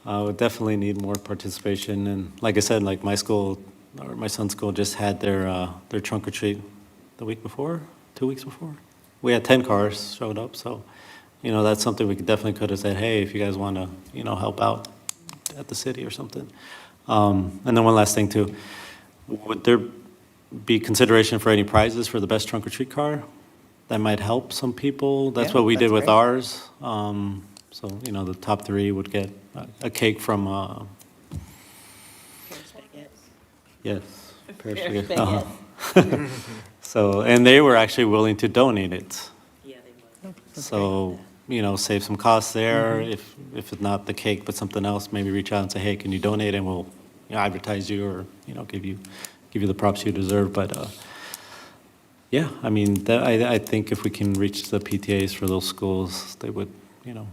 we definitely need more participation. And like I said, like my school or my son's school just had their trunk or treat the week before, 2 weeks before. We had 10 cars showed up. So, that's something we definitely could have said, hey, if you guys want to, help out at the city or something. And then one last thing too, would there be consideration for any prizes for the best trunk or treat car? That might help some people. That's Yeah, what we did that's with great. ours. So, the top 3 would get a cake from, yes. Paris Baguette. Uh-huh. So, and they were actually willing to donate it. Yeah, they would. So, save some costs there. If it's not the cake, but something else, maybe reach out and say, hey, can you donate? And we'll advertise you or, give you the props you deserve. But, yeah, I mean, I think if we can reach the PTAs for those schools, they would,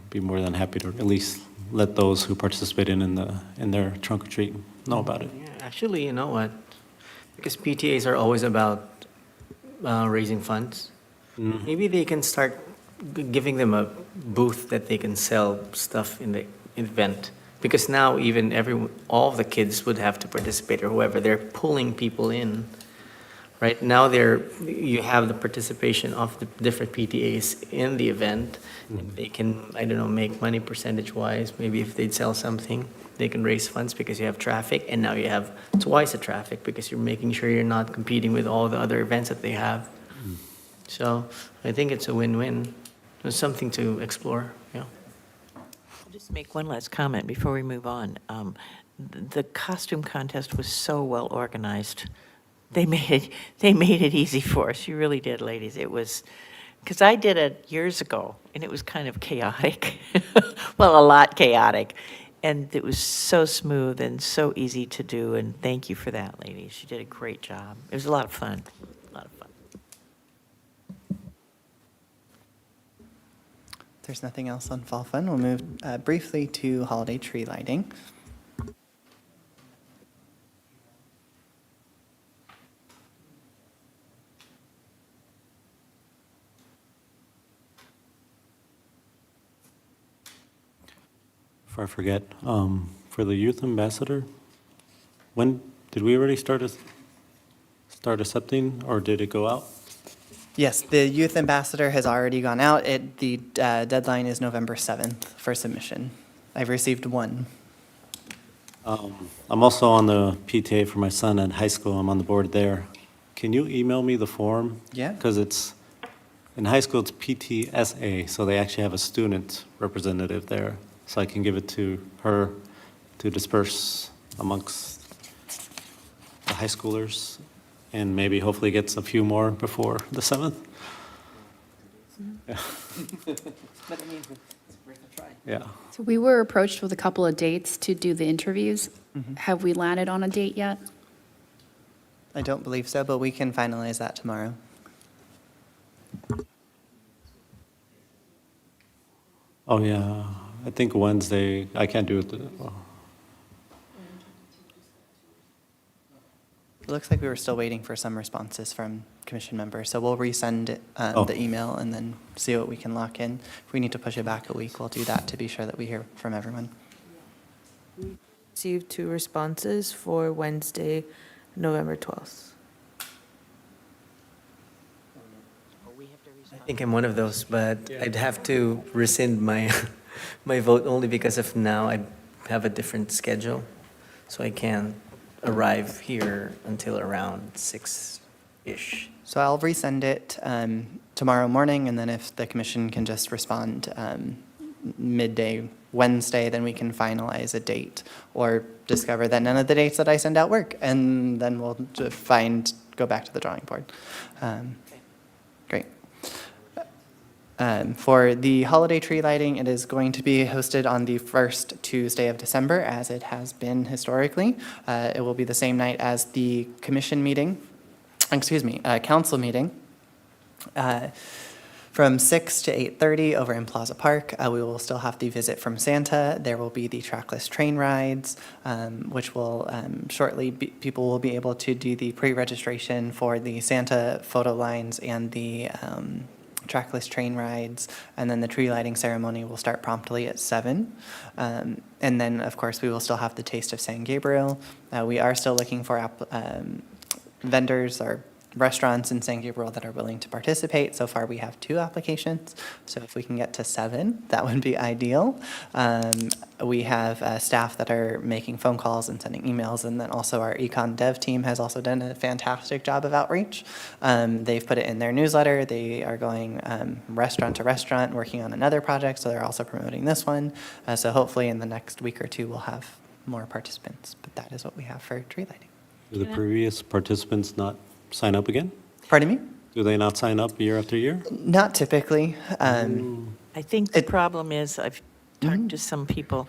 be more than happy to at least let those who participate in their trunk or treat know about it. Yeah, actually, you know what? Because PTAs are always about raising funds. Maybe they can start giving them a booth that they can sell stuff in the event. Because now even all of the kids would have to participate, or whoever, they're pulling people in. Right now, you have the participation of the different PTAs in the event. They can, I don't know, make money percentage-wise. Maybe if they'd sell something, they can raise funds because you have traffic, and now you have twice the traffic because you're making sure you're not competing with all the other events that they have. So I think it's a win-win. It's something to explore, yeah. I'll just make one last comment before we move on. The costume contest was so well organized. They made it easy for us. You really did, ladies. It was, because I did it years ago, and it was kind of chaotic. Well, a lot chaotic. And it was so smooth and so easy to do, and thank you for that, ladies. You did a great job. It was a lot of fun, a lot of fun. If there's nothing else on Fall Fun, we'll move briefly to holiday tree lighting. Before I forget, for the youth ambassador, when, did we already start accepting, or did it go out? Yes, the youth ambassador has already gone out. The deadline is November 7th for submission. I've received one. I'm also on the PTA for my son at high school. I'm on the board there. Can you email me the form? Yeah. Because in high school, it's PTSA, so they actually have a student representative there. So I can give it to her to disperse amongst the high schoolers, and maybe hopefully gets a few more before the 7th. Yeah. But I mean, it's worth a try. Yeah. So we were approached with a couple of dates to do the interviews. Have we landed on a date yet? I don't believe so, but we can finalize that tomorrow. Oh, yeah. I think Wednesday, I can't do it. It looks like we were still waiting for some responses from commission members, so we'll resend the email and then see what we can lock in. If we need to push it back a week, we'll do that to be sure that we hear from everyone. Received 2 responses for Wednesday, November 12th. I think I'm one of those, but I'd have to rescind my my vote only because of now I have a different schedule, so I can't arrive here until around 6-ish. So I'll resend it tomorrow morning, and then if the commission can just respond midday Wednesday, then we can finalize a date or discover that none of the dates that I send out work, and then we'll go back to the drawing board. Great. For the holiday tree lighting, it is going to be hosted on the first Tuesday of December, as it has been historically. It will be the same night as the commission meeting, council meeting, from 6 to 8:30 over in Plaza Park. We will still have the visit from Santa. There will be the trackless train rides, which will shortly, people will be able to do the pre-registration for the Santa photo lines and the trackless train rides, and then the tree lighting ceremony will start promptly at 7. And then, of course, we will still have the Taste of San Gabriel. We are still looking for vendors or restaurants in San Gabriel that are willing to participate. So far, we have 2 applications. So if we can get to 7, that would be ideal. We have staff that are making phone calls and sending emails, and then also our econ dev team has also done a fantastic job of outreach. They've put it in their newsletter. They are going restaurant to restaurant, working on another project, so they're also promoting this one. So hopefully in the next week or 2, we'll have more participants. But that is what we have for tree lighting. Do the previous participants not sign up again? Pardon me? Do they not sign up year after year? Not typically. I think the problem is, I've talked to some people,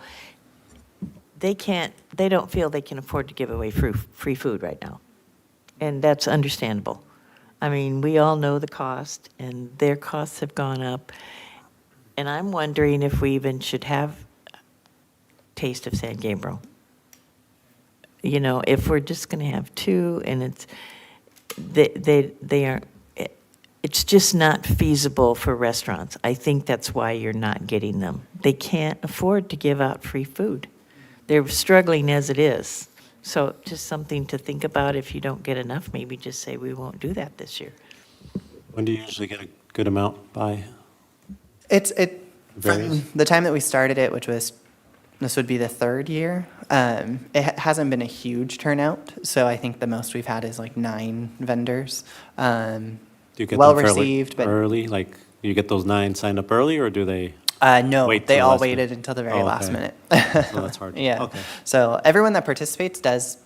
they don't feel they can afford to give away free food right now. And that's understandable. I mean, we all know the cost, and their costs have gone up. And I'm wondering if we even should have Taste of San Gabriel. You know, if we're just going to have 2, and it's, they are, it's just not feasible for restaurants. I think that's why you're not getting them. They can't afford to give out free food. They're struggling as it is. So just something to think about. If you don't get enough, maybe just say we won't do that this year. When do you usually get a good amount by? From Varies? the time that we started it, this would be the third year, hasn't been a huge turnout. So I think the most we've had is like 9 vendors. Do you get Well them fairly received, but early? Like, you get those 9 signed up early, or do they? no, Wait they till all last minute. waited until the very Oh, last okay. minute. So that's hard. Yeah. Okay. So everyone that participates does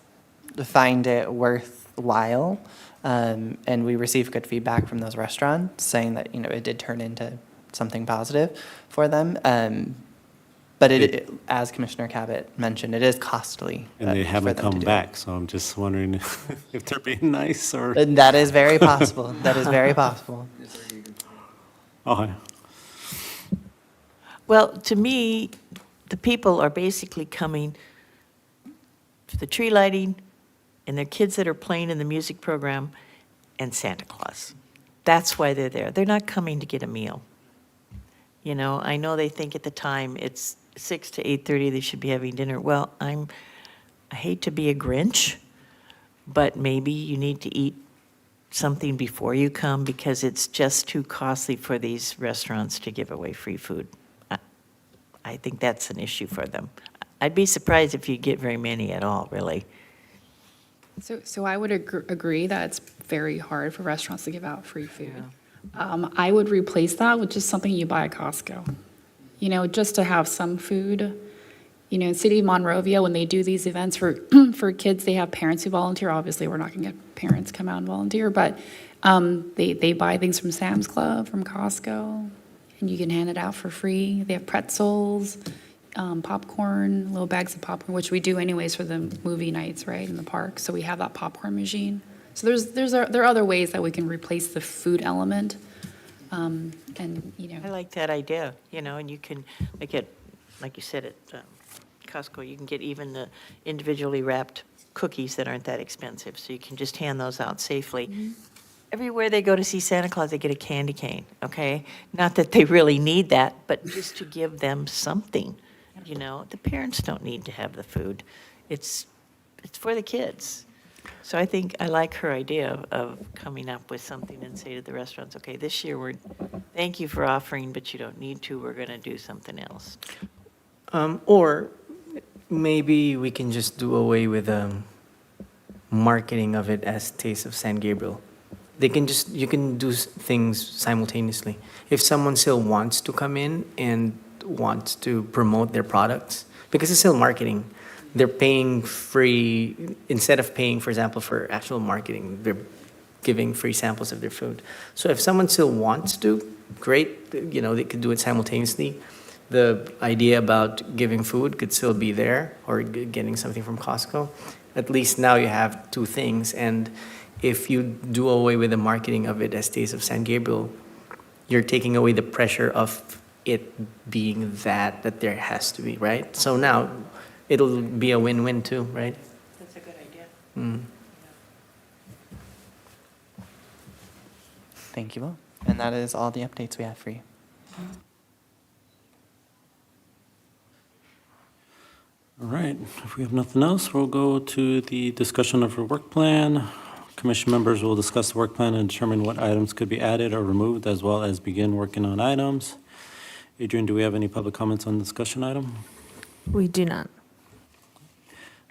find it worthwhile. And we receive good feedback from those restaurants saying that, it did turn into something positive for them. But as Commissioner Cabot mentioned, it is costly. And they for haven't them to come do. back, so I'm just wondering if they're being nice or. And that is very possible. That is very possible. Okay. Well, to me, the people are basically coming to the tree lighting and their kids that are playing in the music program and Santa Claus. That's why they're there. They're not coming to get a meal. I know they think at the time it's 6 to 8:30, they should be having dinner. Well, I hate to be a Grinch, but maybe you need to eat something before you come because it's just too costly for these restaurants to give away free food. I think that's an issue for them. I'd be surprised if you get very many at all, really. So I would agree that it's very hard for restaurants to give out free food. I would replace that with just something you buy at Costco. Just to have some food. In City of Monrovia, when they do these events for for kids, they have parents who volunteer. Obviously, we're not going to get parents come out and volunteer, but they buy things from Sam's Club, from Costco, and you can hand it out for free. They have pretzels, popcorn, little bags of popcorn, which we do anyways for the movie nights, right, in the park. So we have that popcorn machine. So there are other ways that we can replace the food element, and I like that idea, and you can, like you said, at Costco, you can get even the individually wrapped cookies that aren't that expensive, so you can just hand those out safely. Everywhere they go to see Santa Claus, they get a candy cane, okay? Not that they really need that, but just to give them something, The parents don't need to have the food. It's for the kids. So I think I like her idea of coming up with something and say to the restaurants, okay, this year thank you for offering, but you don't need to. We're going to do something else. Or maybe we can just do away with marketing of it as Taste of San Gabriel. You can do things simultaneously. If someone still wants to come in and wants to promote their products, because it's still marketing, they're paying free, instead of paying, for example, for actual marketing, they're giving free samples of their food. So if someone still wants to, great, they could do it simultaneously. The idea about giving food could still be there, or getting something from Costco. At least now you have 2 things, and if you do away with the marketing of it as Taste of San Gabriel, you're taking away the pressure of it being that there has to be, right? So now it'll be a win-win too, right? That's a good idea. Thank you all. And that is all the updates we have for you. All right, if we have nothing else, we'll go to the discussion of our work plan. Commission members will discuss the work plan and determine what items could be added or removed, as well as begin working on items. Adrian, do we have any public comments on the discussion item? We do not.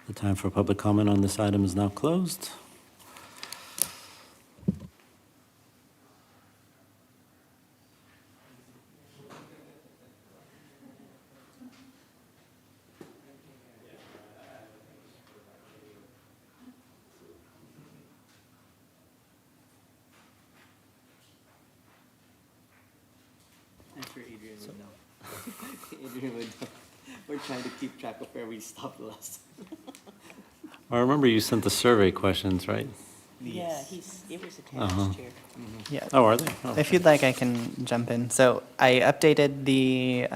The time for public comment on this item is now closed. Adrian would know. We're trying to keep track of where we stopped last. I remember you sent the survey questions, right? Yeah, it was Uh-huh. attached here. Yeah. Oh, are they? Oh. If you'd like, I can jump in. So I updated the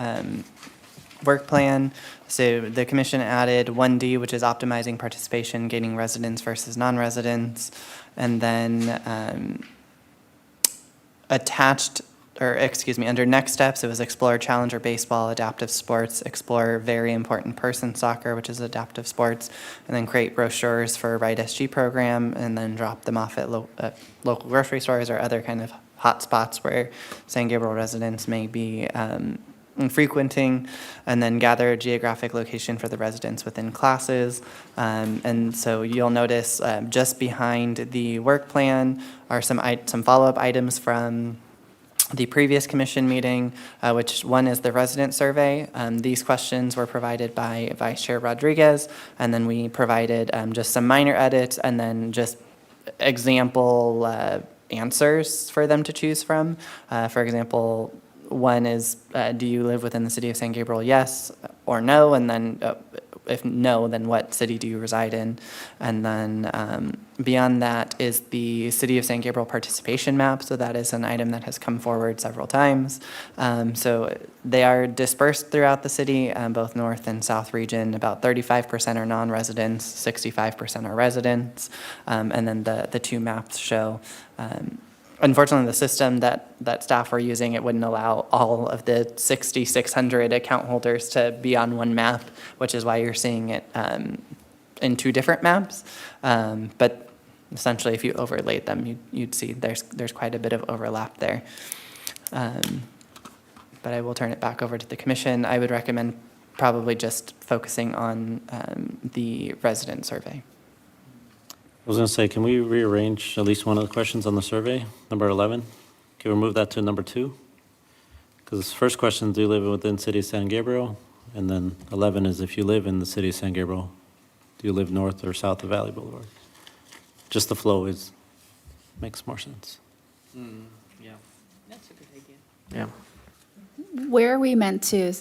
work plan. So the commission added 1D, which is optimizing participation, gaining residents versus non-residents. And then attached, or excuse me, under next steps, it was explore challenger baseball, adaptive sports, explore very important person soccer, which is adaptive sports, and then create brochures for Right SG program, and then drop them off at local grocery stores or other kind of hot spots where San Gabriel residents may be frequenting, and then gather a geographic location for the residents within classes. And so you'll notice just behind the work plan are some follow-up items from the previous commission meeting, which one is the resident survey. These questions were provided by Vice Chair Rodriguez, and then we provided just some minor edits and then just example answers for them to choose from. For example, one is, do you live within the city of San Gabriel? Yes or no, and then if no, then what city do you reside in? And then beyond that is the City of San Gabriel participation map. So that is an item that has come forward several times. So they are dispersed throughout the city, both north and south region. About 35% are non-residents, 65% are residents. And then the two maps show unfortunately, the system that staff were using, it wouldn't allow all of the 6,600 account holders to be on one map, which is why you're seeing it in two different maps. But essentially, if you overlaid them, you'd see there's quite a bit of overlap there. But I will turn it back over to the commission. I would recommend probably just focusing on the resident survey. I was going to say, can we rearrange at least one of the questions on the survey, number 11? Can we move that to number 2? Because first question, do you live within city of San Gabriel? And then 11 is, if you live in the city of San Gabriel, do you live north or south of Valley Boulevard? Just the flow makes more sense. Yeah. That's a good idea. Yeah. Where are we meant to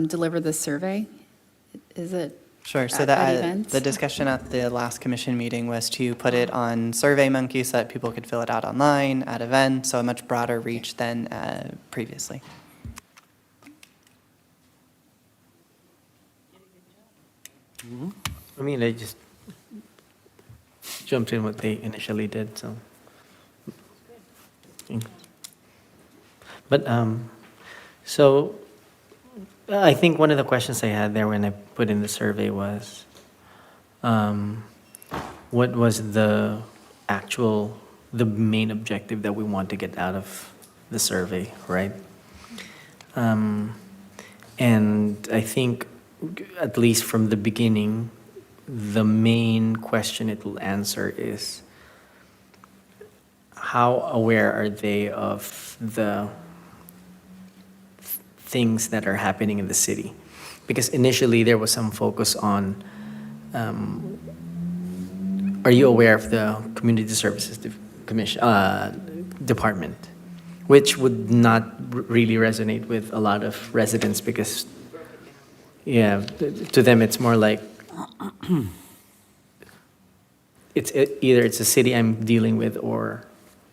deliver this survey? Is it? Sure. So At events? the discussion at the last commission meeting was to put it on SurveyMonkey so that people could fill it out online at events, so a much broader reach than previously. I mean, they just jumped in what they initially did, so. But, so I think one of the questions I had there when I put in the survey was, what was the main objective that we want to get out of the survey, right? And I think, at least from the beginning, the main question it will answer is, how aware are they of the things that are happening in the city? Because initially there was some focus on, are you aware of the Community Services Department? Which would not really resonate with a lot of residents because, yeah, to them it's more like, either it's a city I'm dealing with or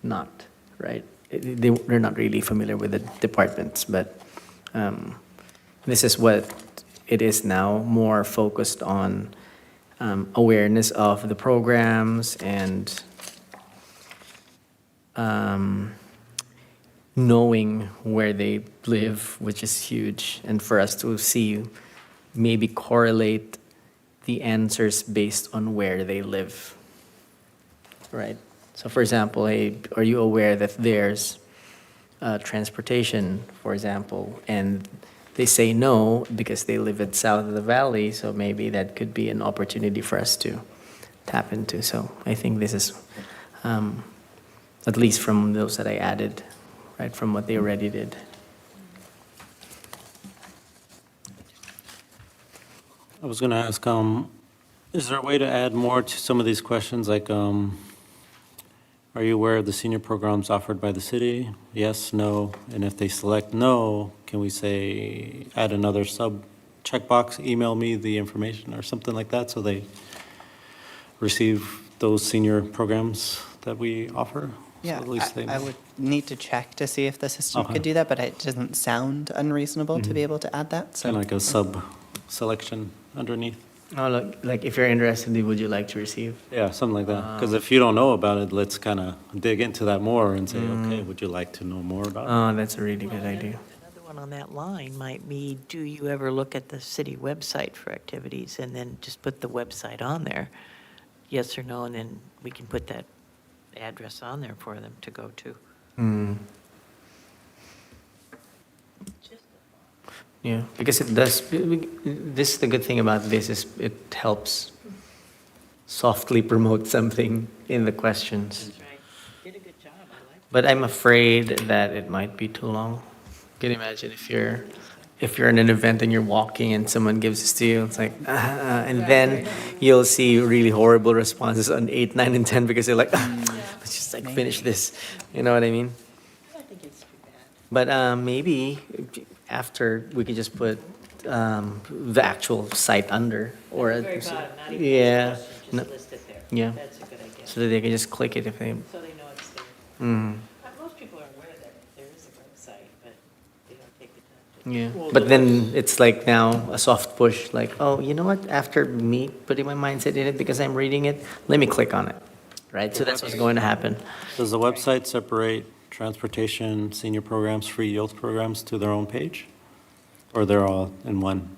not, right? They're not really familiar with the departments, but this is what it is now, more focused on awareness of the programs and knowing where they live, which is huge, and for us to see, maybe correlate the answers based on where they live, right? So for example, hey, are you aware that there's transportation, for example, and they say no because they live at south of the valley, so maybe that could be an opportunity for us to tap into. So I think this is, at least from those that I added, right, from what they already did. I was going to ask, is there a way to add more to some of these questions? Like, are you aware of the senior programs offered by the city? Yes, no. And if they select no, can we say, add another sub checkbox, email me the information or something like that so they receive those senior programs that we offer? Yeah, So at least they I would need to check to see if the system could do that, but it doesn't sound unreasonable to be able to add that. So kind of like a sub selection underneath. Oh, look, like if you're interested, would you like to receive? Yeah, something like that. Because if you don't know about it, let's kind of dig into that more and say, okay, would you like to know more about it? Oh, that's a really good idea. Another one on that line might be, do you ever look at the city website for activities and then just put the website on there? Yes or no, and then we can put that address on there for them to go to. Hmm. Yeah, because it does, this, the good thing about this is it helps softly promote something in the questions. That's right. Did a good job, I like But I'm afraid that it might be too long. Can you imagine if you're in an event and you're walking and someone gives this to you, it's like, and then you'll see really horrible responses on 8, 9, and 10 because they're like, let's just like finish this. You know what I mean? I think it's too But bad. maybe after we could just put the actual site under or At the very bottom, not even yeah, the question, no, just list it there. yeah, That's a good idea. so that they can just click it if they. So they know it's there. Mm, Most people are aware that there is a website, but they don't take the time to. yeah, but then it's like now a soft push, like, oh, you know what? After me putting my mindset in it because I'm reading it, let me click on it, right? So that's what's going to happen. Does the website separate transportation, senior programs, free youth programs to their own page? Or they're all in one?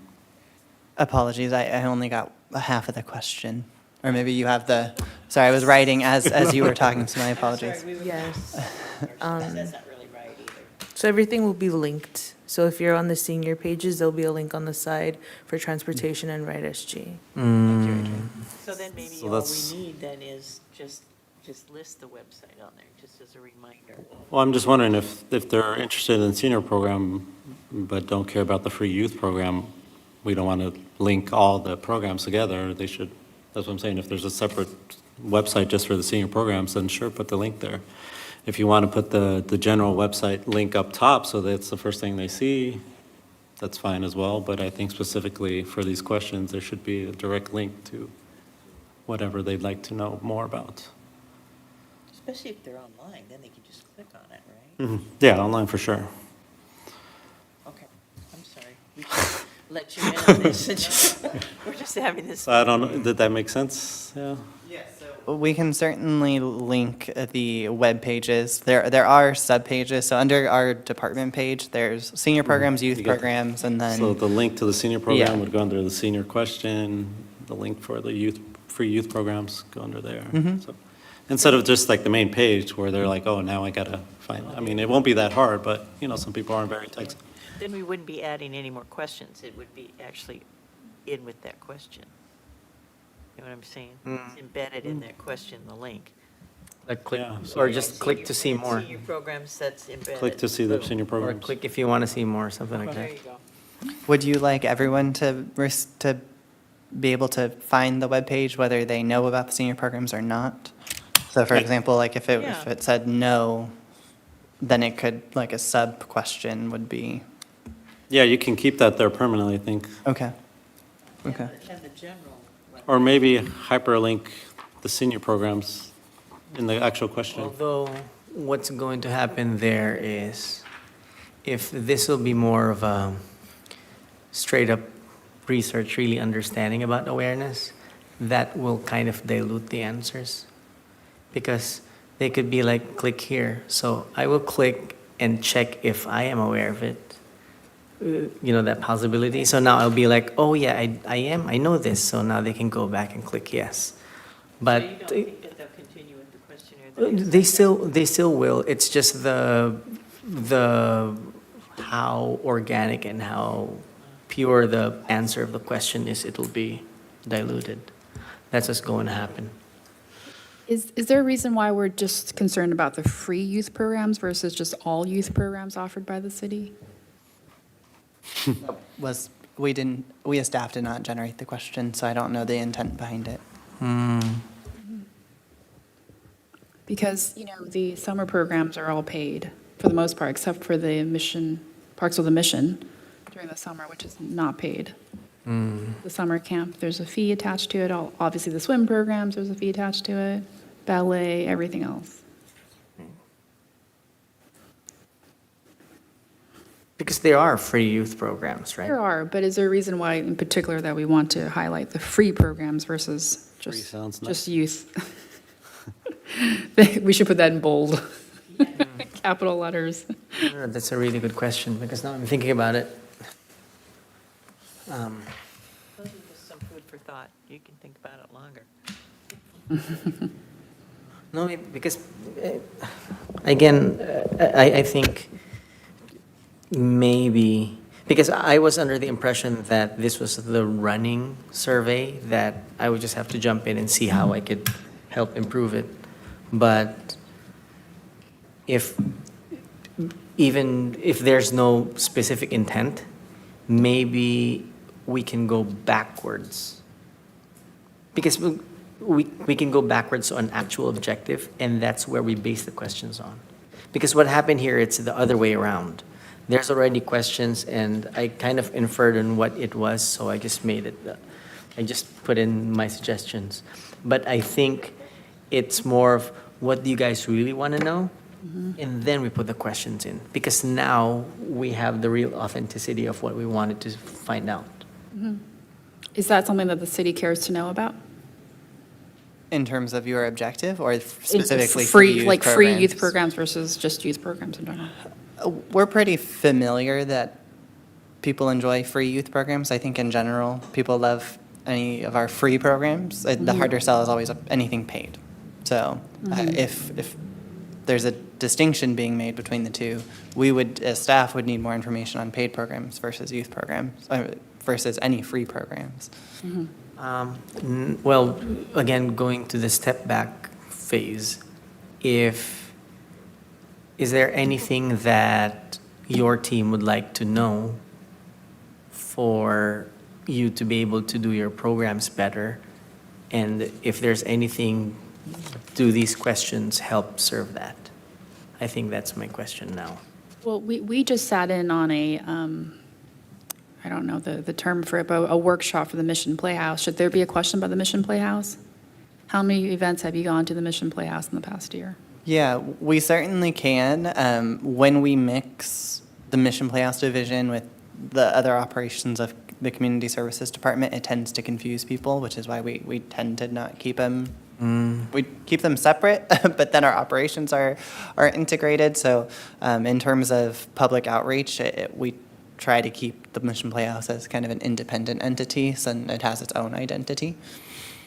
Apologies, I only got a half of the question. Or maybe you have the, sorry, I was writing as you were talking, so my apologies. Yes. That's not really right either. So everything will be linked. So if you're on the senior pages, there'll be a link on the side for transportation and Right SG. So then maybe So all that's- we need then is just list the website on there, just as a reminder. Well, I'm just wondering if they're interested in senior program but don't care about the free youth program, we don't want to link all the programs together. They should, that's what I'm saying, if there's a separate website just for the senior programs, then sure, put the link there. If you want to put the general website link up top so that's the first thing they see, that's fine as well. But I think specifically for these questions, there should be a direct link to whatever they'd like to know more about. Especially if they're online, then they can just click on it, right? Mhm. Yeah, online for sure. Okay, I'm sorry. We should let you in on this. We're just having this. So I don't know, did that make sense? Yeah. We can certainly link the web pages. There are sub pages. So under our department page, there's senior programs, youth You got- programs, and then. So the link to the senior program Yeah. would go under the senior question, the link for the youth, free youth programs go under there. So instead of just like the main page where they're like, oh, now I gotta find, I mean, it won't be that hard, but, you know, some people aren't very tech. Then we wouldn't be adding any more questions. It would be actually in with that question. You know what I'm saying? It's embedded in that question, the link. Like click, Yeah. or just click to see Senior- more. Senior programs, that's embedded. Click to see the senior Or programs. click if you want to see more, something like There that. you go. Would you like everyone to be able to find the webpage, whether they know about the senior programs or not? So for example, like if Yeah. it said no, then it could, like a sub question would be, Yeah, you can keep that there permanently, I think. okay. Okay. And the general. Or maybe hyperlink the senior programs in the actual question. Although, what's going to happen there is, if this will be more of a straight up research, really understanding about awareness, that will kind of dilute the answers. Because they could be like, click here. So I will click and check if I am aware of it. You know, that possibility. So now I'll be like, oh yeah, I know this. So now they can go back and click yes. But So you don't think that they'll continue with the questionnaire? they still will. It's just the how organic and how pure the answer of the question is, it'll be diluted. That's what's going to happen. Is there a reason why we're just concerned about the free youth programs versus just all youth programs offered by the city? We as staff did not generate the question, so I don't know the intent behind it. Because, you know, the summer programs are all paid for the most part, except for the mission, Parks with a Mission during the summer, which is not paid. The summer camp, there's a fee attached to it. Obviously, the swim programs, there's a fee attached to it, ballet, everything else. Because there are free youth programs, right? There are, but is there a reason why in particular that we want to highlight the free programs versus Free sounds nice. just youth? We should put that in bold, capital letters. That's a really good question, because now I'm thinking about it. Those are just some food for thought. You can think about it longer. No, because, again, I think maybe, because I was under the impression that this was the running survey, that I would just have to jump in and see how I could help improve it. But even if there's no specific intent, maybe we can go backwards. Because we can go backwards on actual objective, and that's where we base the questions on. Because what happened here, it's the other way around. There's already questions, and I kind of inferred on what it was, so I just made it, I just put in my suggestions. But I think it's more of, what do you guys really want to know? And then we put the questions in, because now we have the real authenticity of what we wanted to find out. Is that something that the city cares to know about? In terms of your objective, or specifically for Free, youth like free youth programs? programs versus just youth programs in general? We're pretty familiar that people enjoy free youth programs. I think in general, people love any of our free programs. The harder sell is always anything paid. So if there's a distinction being made between the two, we would, as staff, would need more information on paid programs versus youth programs, versus any free programs. Well, again, going to the step back phase, is there anything that your team would like to know for you to be able to do your programs better? And if there's anything, do these questions help serve that? I think that's my question now. Well, we just sat in on a, I don't know the term for it, but a workshop for the Mission Playhouse. Should there be a question about the Mission Playhouse? How many events have you gone to the Mission Playhouse in the past year? Yeah, we certainly can. When we mix the Mission Playhouse division with the other operations of the Community Services Department, it tends to confuse people, which is why we tend to not keep them. We keep them separate, but then our operations are integrated. So in terms of public outreach, we try to keep the Mission Playhouse as kind of an independent entity, so it has its own identity.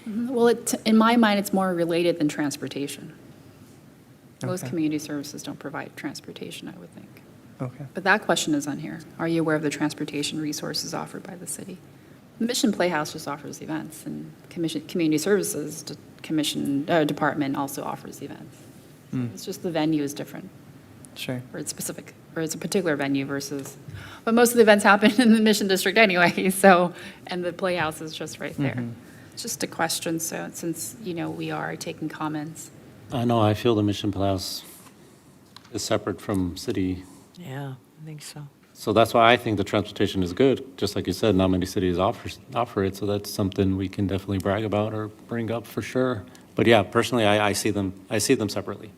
Well, in my mind, it's more related than transportation. Most Okay. community services don't provide transportation, I would think. Okay. But that question is on here. Are you aware of the transportation resources offered by the city? The Mission Playhouse just offers events, and Community Services Department also offers events. It's just the venue is different, Sure. or it's specific, or it's a particular venue versus, but most of the events happen in the Mission District anyway, so, and the Playhouse is just right there. It's just a question, so since, we are taking comments. I know, I feel the Mission Playhouse is separate from city. Yeah, I think so. So that's why I think the transportation is good. Just like you said, not many cities offer it, so that's something we can definitely brag about or bring up for sure. But yeah, personally, I see them separately.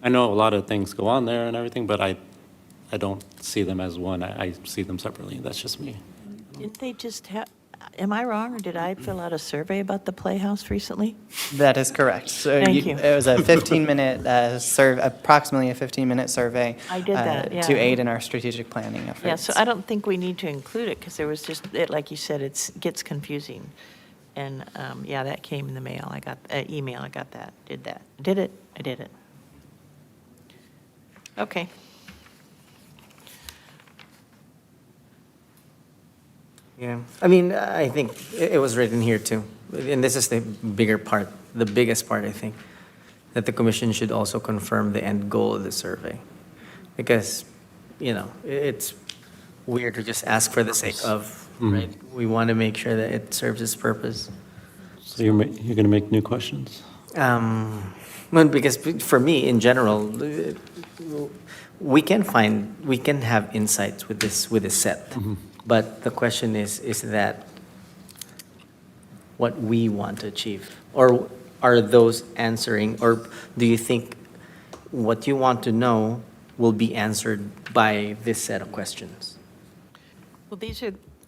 I know a lot of things go on there and everything, but I don't see them as one. I see them separately. That's just me. Didn't they just have, am I wrong, or did I fill out a survey about the Playhouse recently? That is correct. So Thank you. It was a 15-minute approximately a 15-minute survey. I did that, yeah. To aid in our strategic planning efforts. Yeah, so I don't think we need to include it, because there was just, like you said, it gets confusing. And, yeah, that came in the mail. I got, email, I got that, did that. Did it? I did it. Okay. Yeah, I mean, I think it was written here too, and this is the bigger part, the biggest part, I think, that the commission should also confirm the end goal of the survey. Because, it's weird to just ask for the sake of, right? We want to make sure that it serves its purpose. So you're going to make new questions? Well, because for me, in general, we can have insights with this set. But the question is that what we want to achieve? Or are those answering, or do you think what you want to know will be answered by this set of questions? Well,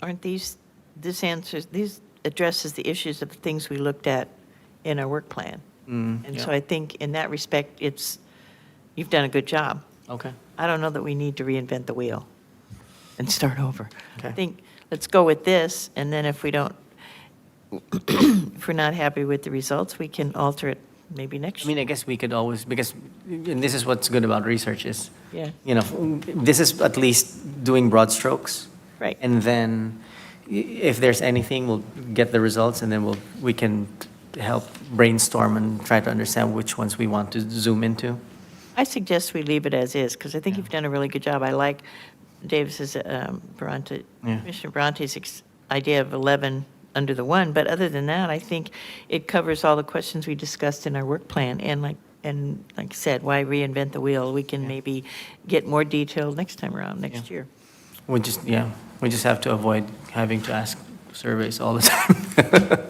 aren't this answers, these addresses the issues of the things we looked at in our work plan. And so I think in that respect, you've done a good job. Okay. I don't know that we need to reinvent the wheel and start over. I Okay. think, let's go with this, and then if we don't, if we're not happy with the results, we can alter it maybe next I mean, year. I guess we could always, because, and this is what's good about research is, Yeah. you know, this is at least doing broad strokes. Right. And then if there's anything, we'll get the results and then we can help brainstorm and try to understand which ones we want to zoom into. I suggest we leave it as is, because I think you've done a really good job. I like Davis's, Bronte, Yeah. Commissioner Bronte's idea of 11 under the one, but other than that, I think it covers all the questions we discussed in our work plan, and like I said, why reinvent the wheel? We can maybe get more detailed next time around, next year. We just have to avoid having to ask surveys all the time.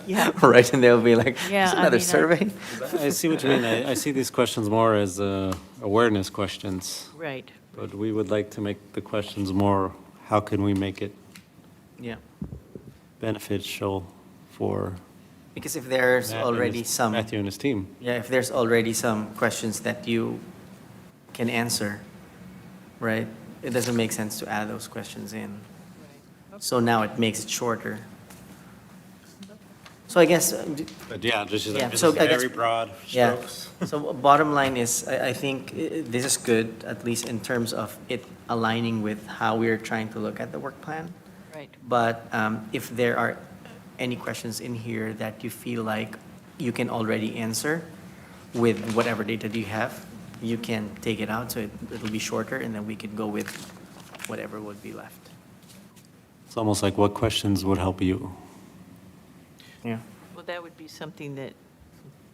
Yeah. Right, and they'll be like, Yeah, "There's I another mean, survey?" I see what you mean. I see these questions more as awareness questions, Right. but we would like to make the questions more, how can we make it Yeah, beneficial for because if there's Matt and already his- some. Matthew and his team? Yeah, if there's already some questions that you can answer, right? It doesn't make sense to add those questions in. So now it makes it shorter. So I guess, But yeah, just Yeah, just so I guess- very broad yeah. strokes. So bottom line is, I think this is good, at least in terms of it aligning with how we're trying to look at the work plan. Right. But if there are any questions in here that you feel like you can already answer with whatever data you have, you can take it out, so it'll be shorter, and then we can go with whatever would be left. It's almost like what questions would help you? Yeah. Well, that would be something that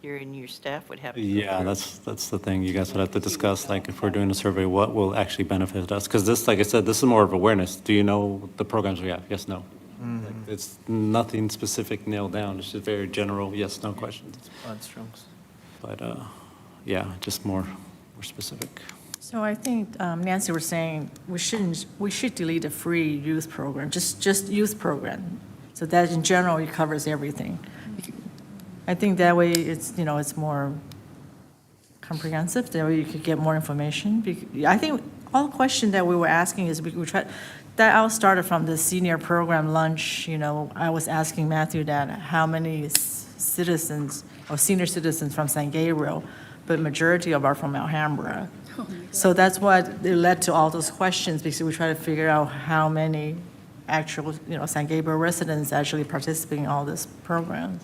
you and your staff would have to. go Yeah, through. that's the thing. You guys would have to discuss, like, if we're doing a survey, what will actually benefit us? Because this, like I said, this is more of awareness. Do you know the programs we have? Yes, no. Like, it's nothing specific nailed down. It's just very general, yes, no questions. Broad strokes. But, yeah, just more specific. So I think Nancy was saying we should delete the free youth program, just youth program. So that in general, it covers everything. I think that way it's more comprehensive, that way you could get more information. I think all the question that we were asking is, that all started from the senior program lunch, I was asking Matthew that how many citizens or senior citizens from San Gabriel, but majority of are from Alhambra. So that's what it led to all those questions, because we try to figure out how many actual, San Gabriel residents actually participate in all these programs.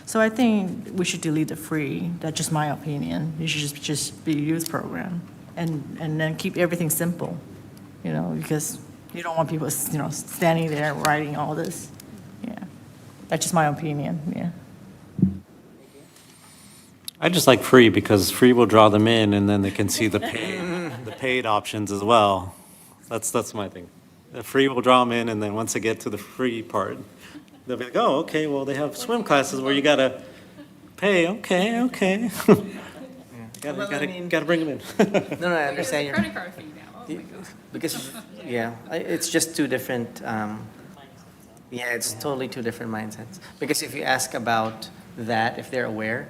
So I think we should delete the free. That's just my opinion. It should just be a youth program, and then keep everything simple, because you don't want people, standing there writing all this. Yeah, that's just my opinion. Yeah. I just like free because free will draw them in and then they can see the paid options as well. That's my thing. The free will draw them in, and then once they get to the free part, they'll be like, oh, okay, well, they have swim classes where you gotta pay, okay. Gotta bring them in. No, I understand your. Credit card fee now, because, yeah, it's just two different, it's totally two different mindsets. Because if you ask about that, if they're aware,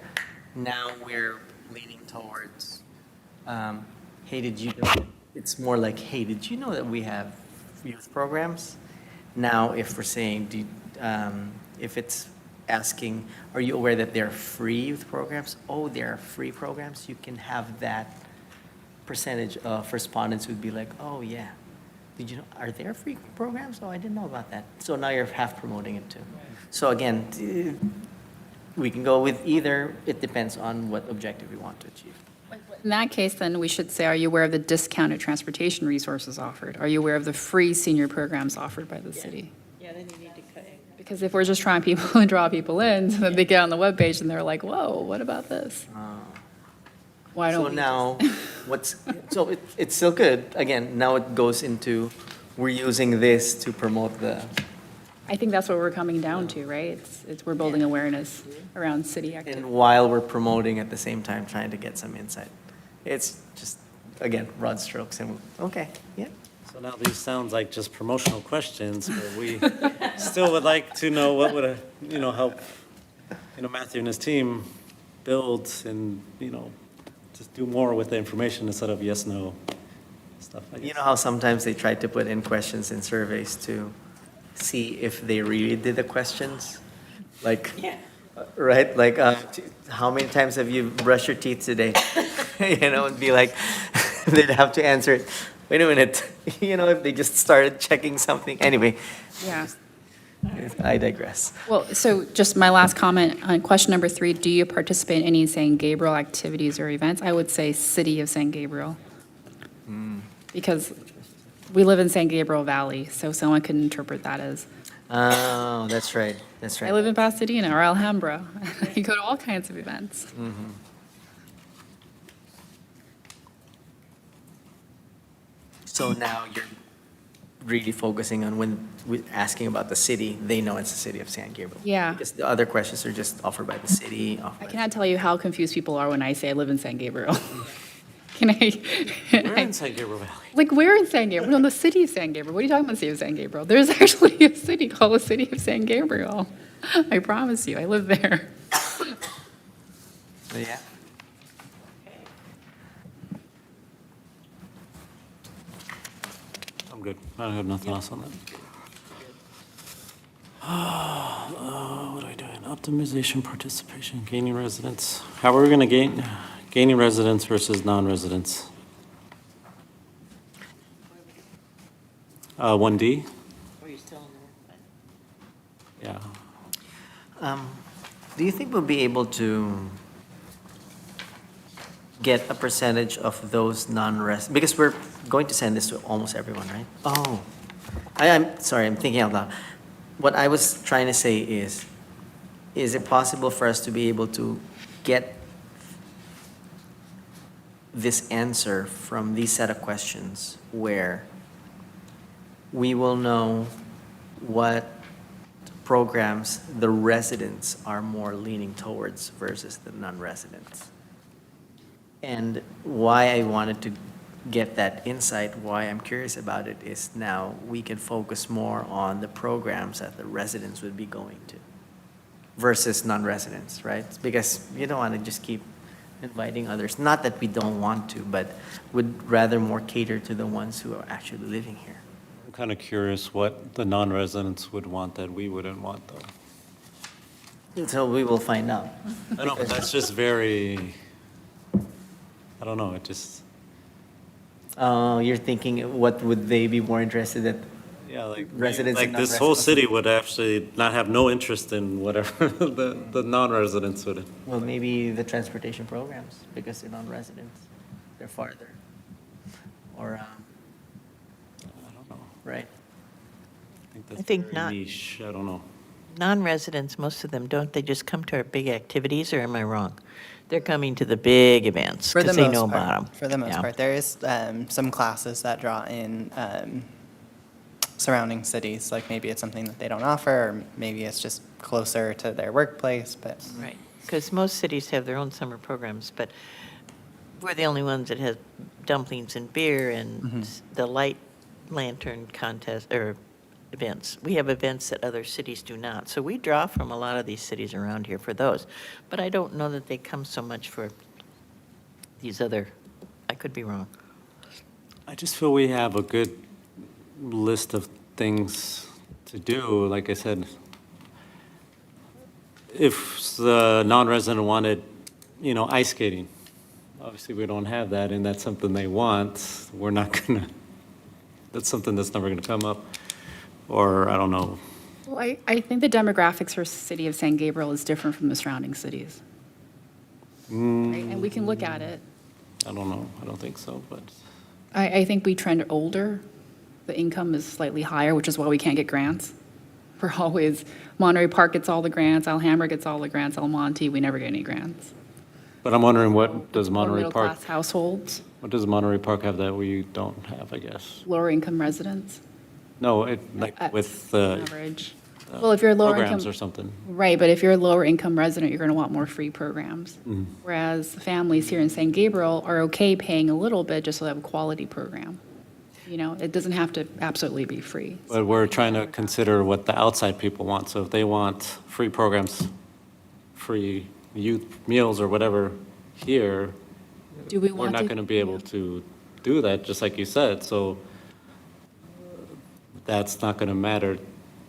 now we're leaning towards, hey, did you know? It's more like, hey, did you know that we have youth programs? Now, if we're saying, if it's asking, are you aware that there are free youth programs? Oh, there are free programs. You can have that percentage of respondents would be like, oh, yeah. Did you know, are there free programs? Oh, I didn't know about that. So now you're half promoting it too. So again, we can go with either. It depends on what objective we want to achieve. In that case, then, we should say, are you aware of the discounted transportation resources offered? Are you aware of the free senior programs offered by the city? Yeah, then you need to cut it. Because if we're just trying people and draw people in, so that they get on the webpage and they're like, whoa, what about this? Why don't So we now, it's still good. Again, now it goes into, we're using this to promote the, I think that's what we're coming down to, right? We're building awareness around city activity. and while we're promoting at the same time, trying to get some insight. It's just, again, broad strokes and, okay, yeah. So now these sounds like just promotional questions, but we still would like to know what would, help, Matthew and his team build and, just do more with the information instead of yes, no stuff, I guess. You know how sometimes they try to put in questions in surveys to see if they really did the questions? Like, right? Like, how many times have you brushed your teeth today? It'd be like, they'd have to answer it. Wait a minute, if they just started checking something. Anyway, Yeah. I digress. Well, so just my last comment on question number 3, do you participate in any San Gabriel activities or events? I would say City of San Gabriel. Because we live in San Gabriel Valley, so someone could interpret that as, Oh, that's right, that's I right. live in Pasadena or Alhambra. You go to all kinds of events. So now you're really focusing on when we're asking about the city, they know it's the city of San Gabriel. Yeah. Because the other questions are just offered by the city, I offered by. cannot tell you how confused people are when I say I live in San Gabriel. Can I? We're in San Gabriel Valley. Like, where in San Gabriel? No, the city of San Gabriel. What are you talking about, city of San Gabriel? There's actually a city called the City of San Gabriel. I promise you, I live there. Yeah. I'm good. I have nothing else on that. What are we doing? Optimization, participation, gaining residents. How are we going to gaining residents versus non-residents? 1D? Are you still on there? Yeah. Do you think we'll be able to get a percentage of those because we're going to send this to almost everyone, right? Oh, I'm sorry, I'm thinking out loud. What I was trying to say is it possible for us to be able to get this answer from these set of questions where we will know what programs the residents are more leaning towards versus the non-residents? And why I wanted to get that insight, why I'm curious about it, is now we can focus more on the programs that the residents would be going to versus non-residents, right? Because you don't want to just keep inviting others. Not that we don't want to, but would rather more cater to the ones who are actually living here. I'm kind of curious what the non-residents would want that we wouldn't want, though. So we will find out. I know, but that's just very, I don't know, it just, You're thinking, what would they be more interested in? yeah, like, Residents and like this whole non-residents. city would actually not have no interest in whatever the non-residents would. Well, maybe the transportation programs, because they're non-residents. They're farther. Or, I don't know. right? That's think very not. niche. I don't know. Non-residents, most of them, don't they just come to our big activities, or am I wrong? They're coming to the big events For the because they most know part, about them. For the most part, there is some classes that draw in surrounding cities, like maybe it's something that they don't offer, or maybe it's just closer to their workplace, but. Right, because most cities have their own summer programs, but we're the only ones that have dumplings and beer and the light lantern contest, or events. We have events that other cities do not. So we draw from a lot of these cities around here for those. But I don't know that they come so much for these other, I could be wrong. I just feel we have a good list of things to do. Like I said, if the non-resident wanted, ice skating, obviously we don't have that, and that's something they want. We're not gonna, that's something that's never gonna come up. Or, I don't know. Well, I think the demographics for City of San Gabriel is different from the surrounding cities. Right? And we can look at it. I don't know. I don't think so, but. I think we trend older. The income is slightly higher, which is why we can't get grants. We're always, Monterey Park gets all the grants, Alhambra gets all the grants, El Monte, we never get any grants. But I'm wondering, what does More Monterey Park, middle-class households, what does Monterey Park have that we don't have, I guess? lower-income residents. No, with the Average. Well, if you're lower programs income. or something. Right, but if you're a lower income resident, you're going to want more free programs. Whereas families here in San Gabriel are okay paying a little bit just so they have a quality program. You know, it doesn't have to absolutely be free. But we're trying to consider what the outside people want. So if they want free programs, free youth meals or whatever here, Do we we're want not to? going to be able to do that, just like you said. So that's not going to matter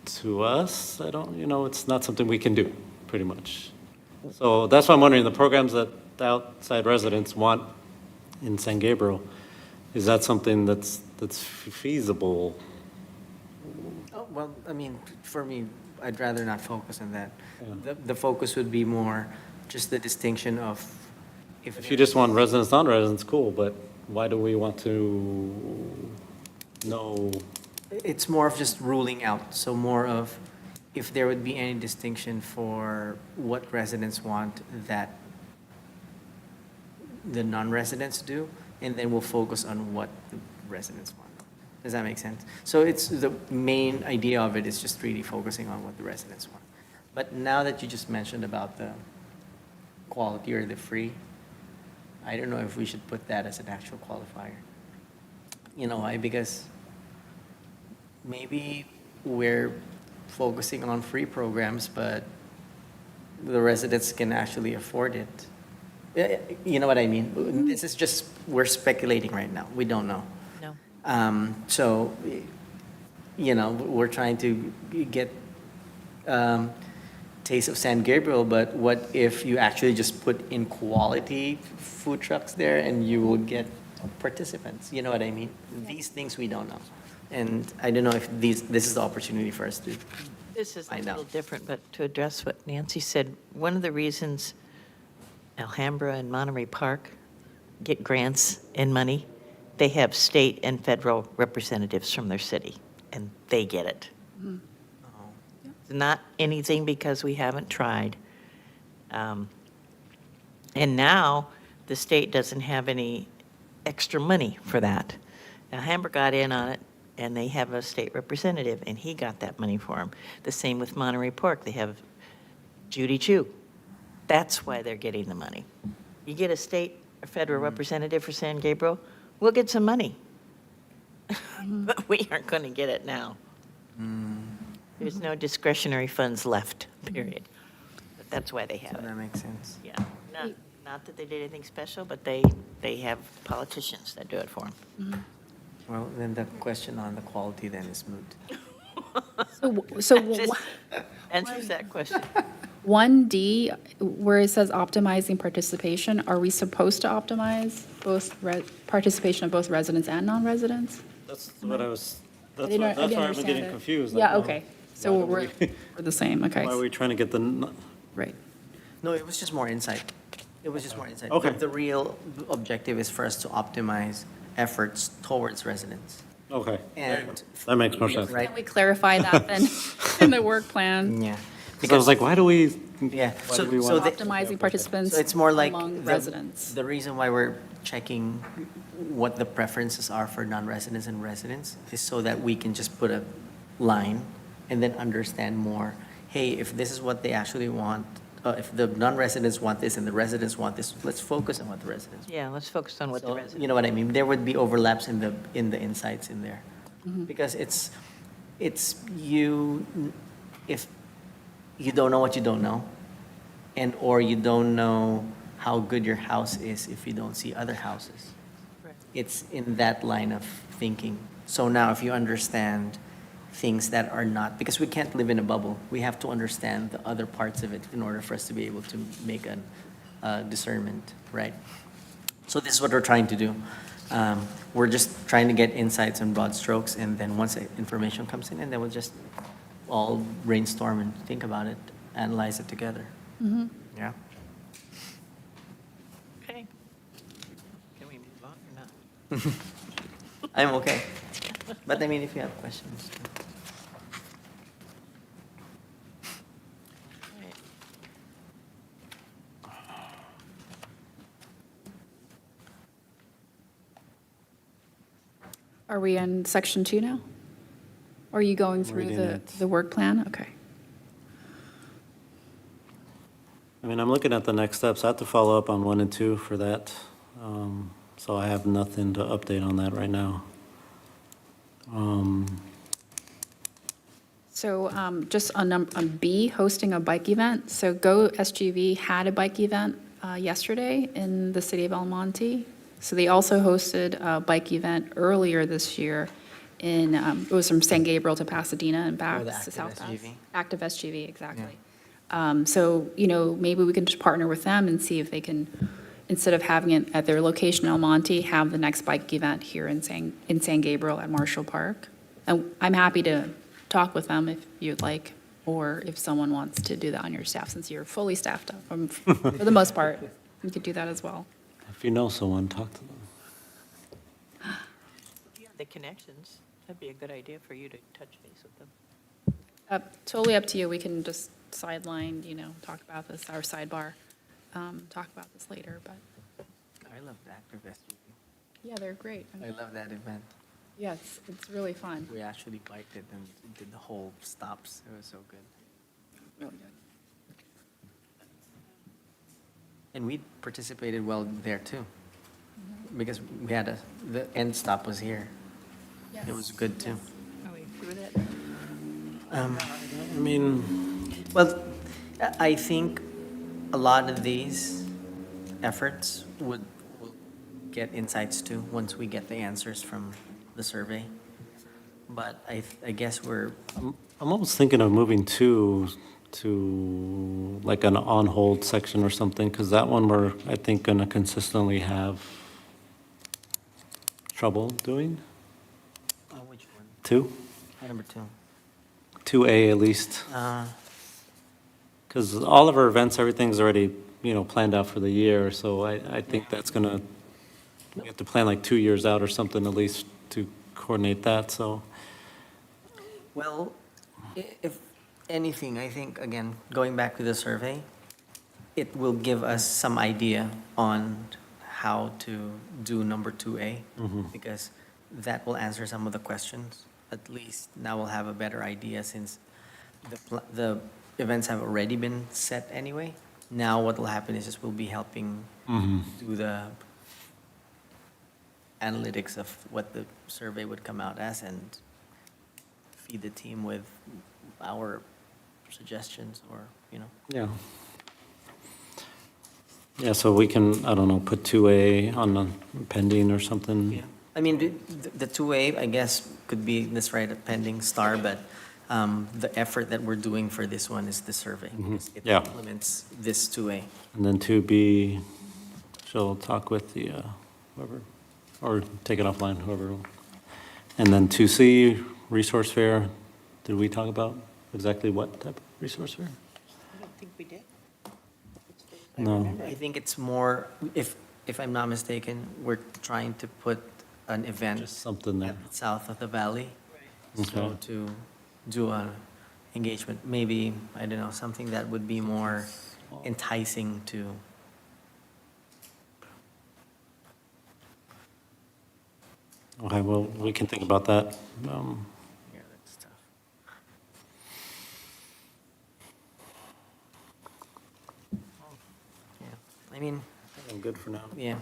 to us. I don't, it's not something we can do, pretty much. So that's why I'm wondering, the programs that the outside residents want in San Gabriel, is that something that's feasible? Oh, well, I mean, for me, I'd rather not focus on that. Yeah. The focus would be more just the distinction of If you just want residents, non-residents, cool, but why do we want to know? It's more of just ruling out, so more of if there would be any distinction for what residents want that the non-residents do, and then we'll focus on what the residents want. Does that make sense? So it's, the main idea of it is just really focusing on what the residents want. But now that you just mentioned about the quality or the free, I don't know if we should put that as an actual qualifier. You know why? Because maybe we're focusing on free programs, but the residents can actually afford it. You know what I mean? This is just, we're speculating right now. We don't know. No. So, we're trying to get taste of San Gabriel, but what if you actually just put in quality food trucks there and you will get participants? You know what I mean? These things we don't know. And I don't know if this is the opportunity for us to This is a find little out. different, but to address what Nancy said, one of the reasons Alhambra and Monterey Park get grants and money, they have state and federal representatives from their city, and they get it. It's not anything because we haven't tried. And now, the state doesn't have any extra money for that. Alhambra got in on it, and they have a state representative, and he got that money for them. The same with Monterey Park. They have Judy Chu. That's why they're getting the money. You get a state or federal representative for San Gabriel, we'll get some money. But we aren't going to get it now. There's no discretionary funds left, period. But that's why they have So it. that makes sense. Yeah, not that they did anything special, but they have politicians that do it for them. Well, then the question on the quality then is moot. So Answers that question. 1D, where it says optimizing participation, are we supposed to optimize both participation of both residents and non-residents? That's what I was, I that's didn't- why I I've didn't been understand getting it. confused. like, Yeah, no, okay. So why do we're we- we're the same, okay. Why are we trying to get the, Right. No, it was just more insight. It was just more insight. Okay. The real objective is for us to optimize efforts towards residents. okay, And. that makes more sense. Right? Can we clarify that then in the work plan? Yeah. Because I was like, why do we? Yeah. Why So, do we so want- the- Optimizing participants So it's more like among the- residents. The reason why we're checking what the preferences are for non-residents and residents is so that we can just put a line and then understand more. Hey, if this is what they actually want, if the non-residents want this and the residents want this, let's focus on what the residents want. Yeah, let's focus on what the So, residents. you know what I mean? There would be overlaps in the insights in there. Because it's you, if you don't know what you don't know, or you don't know how good your house is if you don't see other houses. Right. It's in that line of thinking. So now if you understand things that are not, because we can't live in a bubble, we have to understand the other parts of it in order for us to be able to make a discernment, right? So this is what we're trying to do. We're just trying to get insights on broad strokes, and then once the information comes in, and then we'll just all brainstorm and think about it, analyze it together. Yeah. Okay. Can we move on or not? I'm okay. But I mean, if you have questions. Right. Are we in section 2 now? Or are you going through Reading it. the work plan? Okay. I mean, I'm looking at the next steps. I have to follow up on 1 and 2 for that. So I have nothing to update on that right now. So just on B, hosting a bike event. So Go SGV had a bike event yesterday in the city of El Monte. So they also hosted a bike event earlier this year in, it was from San Gabriel to Pasadena and back the to active South Pass. SGV. Active SGV, exactly. So, maybe we can just partner with them and see if they can, instead of having it at their location in El Monte, have the next bike event here in San Gabriel at Marshall Park. And I'm happy to talk with them if you'd like, or if someone wants to do that on your staff, since you're fully staffed up, for the most part, you could do that as well. If you know someone, talk to them. If you have the connections, that'd be a good idea for you to touch base with them. Totally up to you. We can just sideline, talk about this, our sidebar, talk about this later, but, I love the active SUV. yeah, they're great. I love that event. Yeah, it's really fun. We actually biked it and did the whole stops. It was so good. Really good. And we participated well there too. Because we had the end stop was here. It was good too. Are we through that? I mean, Well, I think a lot of these efforts will get insights too, once we get the answers from the survey. But I guess I'm almost thinking of moving to like an on-hold section or something, because that one we're, I think, going to consistently have trouble doing. which one? 2? Number 2. 2A at least. Because all of our events, everything's already, planned out for the year, so I think that's gonna, we have to plan like 2 years out or something at least to coordinate that, so. Well, if anything, I think, again, going back to the survey, it will give us some idea on how to do number 2A, because that will answer some of the questions. At least now we'll have a better idea, since the events have already been set anyway. Now what will happen is just we'll be helping do the analytics of what the survey would come out as and feed the team with our suggestions or. Yeah. Yeah, so we can, I don't know, put 2A on the pending or something. Yeah. I mean, the 2A, I guess, could be this right, a pending star, but the effort that we're doing for this one is the survey. Because it Yeah. implements this 2A. And then 2B, she'll talk with the, whoever, or take it offline, whoever. And then 2C, resource fair, did we talk about exactly what type of resource fair? I don't think we did. No. I think it's more, if I'm not mistaken, we're trying to put an event Just something there. south of the valley. So Okay. to do an engagement, maybe, I don't know, something that would be more enticing to. Okay, well, we can think about that. Yeah, that's tough. Yeah, I mean, I'm good for now. yeah.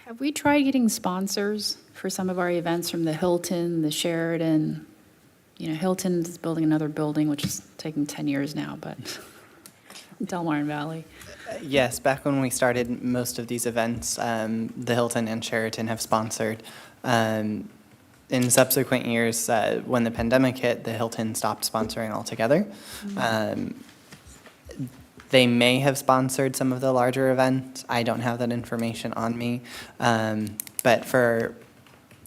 Have we tried getting sponsors for some of our events from the Hilton, the Sheraton? Hilton is building another building, which is taking 10 years now, but Del Mar Valley. Yes, back when we started most of these events, the Hilton and Sheraton have sponsored. In subsequent years, when the pandemic hit, the Hilton stopped sponsoring altogether. They may have sponsored some of the larger events. I don't have that information on me. But for